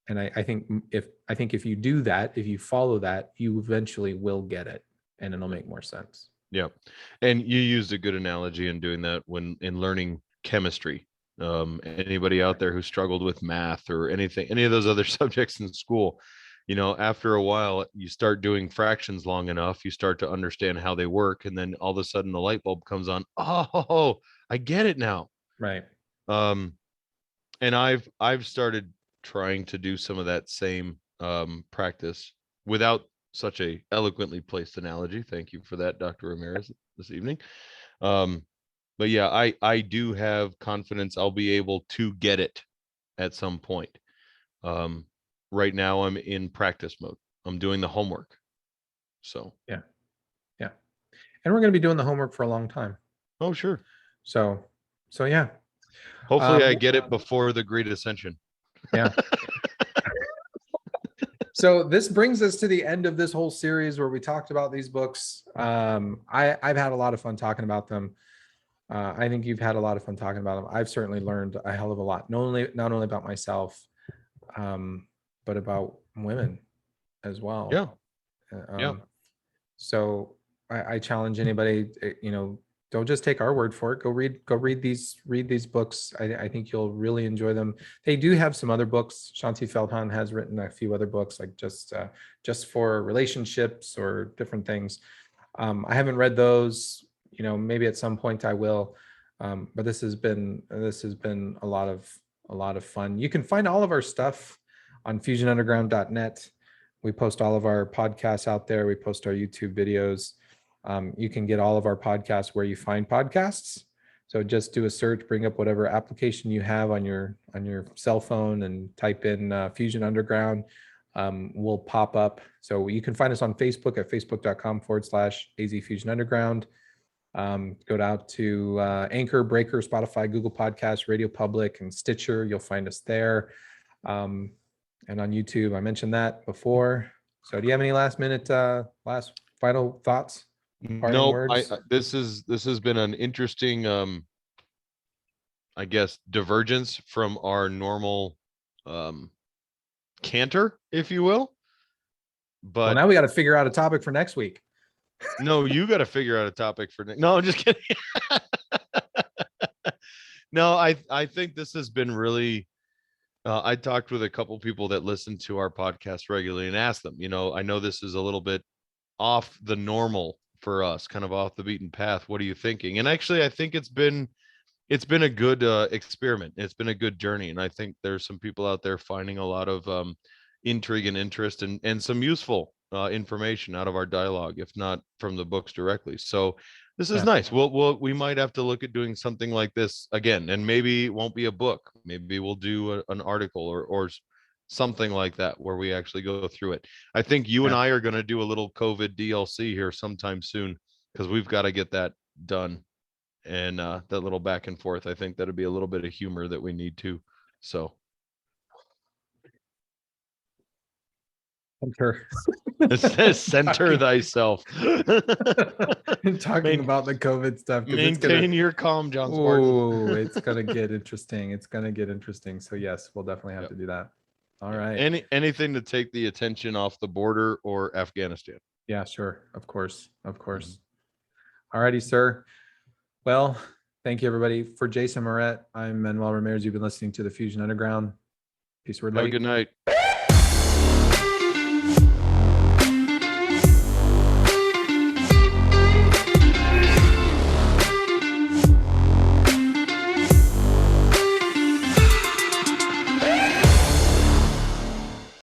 I think if you do that, if you follow that, you eventually will get it, and it'll make more sense. Yeah. And you used a good analogy in doing that when in learning chemistry. Anybody out there who struggled with math or any of those other subjects in school, after a while, you start doing fractions long enough, you start to understand how they work, and then all of a sudden the light bulb comes on. Oh, I get it now. Right. And I've started trying to do some of that same practice without such a eloquently placed analogy. Thank you for that, Dr. Ramirez, this evening. But yeah, I do have confidence I'll be able to get it at some point. Right now I'm in practice mode. I'm doing the homework. So yeah. And we're going to be doing the homework for a long time. Oh, sure. So yeah. Hopefully I get it before the Great Ascension. Yeah. So this brings us to the end of this whole series where we talked about these books. I've had a lot of fun talking about them. I think you've had a lot of fun talking about them. I've certainly learned a hell of a lot, not only about myself, but about women as well. Yeah. So I challenge anybody, don't just take our word for it. Go read these books. I think you'll really enjoy them. They do have some other books. Shanti Feldhahn has written a few other books, like just for relationships or different things. I haven't read those. Maybe at some point I will. But this has been a lot of fun. You can find all of our stuff on fusionunderground.net. We post all of our podcasts out there. We post our YouTube videos. You can get all of our podcasts where you find podcasts. So just do a search, bring up whatever application you have on your cell phone and type in Fusion Underground. We'll pop up. So you can find us on Facebook at facebook.com/AZ Fusion Underground. Go down to Anchor, Breaker, Spotify, Google Podcasts, Radio Public, and Stitcher. You'll find us there. And on YouTube, I mentioned that before. So do you have any last final thoughts? No, this has been an interesting, I guess, divergence from our normal canter, if you will. But now we got to figure out a topic for next week. No, you got to figure out a topic for next. No, I'm just kidding. No, I think this has been really. I talked with a couple people that listen to our podcast regularly and asked them. I know this is a little bit off the normal for us, kind of off the beaten path. What are you thinking? And actually, I think it's been a good experiment. It's been a good journey, and I think there's some people out there finding a lot of intrigue and interest and some useful information out of our dialogue, if not from the books directly. So this is nice. We might have to look at doing something like this again, and maybe it won't be a book. Maybe we'll do an article or something like that where we actually go through it. I think you and I are going to do a little COVID DLC here sometime soon, because we've got to get that done. And that little back and forth, I think that'd be a little bit of humor that we need to. So Center. It says center thyself. Talking about the COVID stuff. Maintain your calm, John Spartan. Oh, it's gonna get interesting. It's gonna get interesting. So yes, we'll definitely have to do that. All right. Anything to take the attention off the border or Afghanistan. Yeah, sure. Of course. All righty, sir. Well, thank you everybody. For Jason Moret, I'm Manuel Ramirez. You've been listening to the Fusion Underground. Peace, word, light. Have a good night.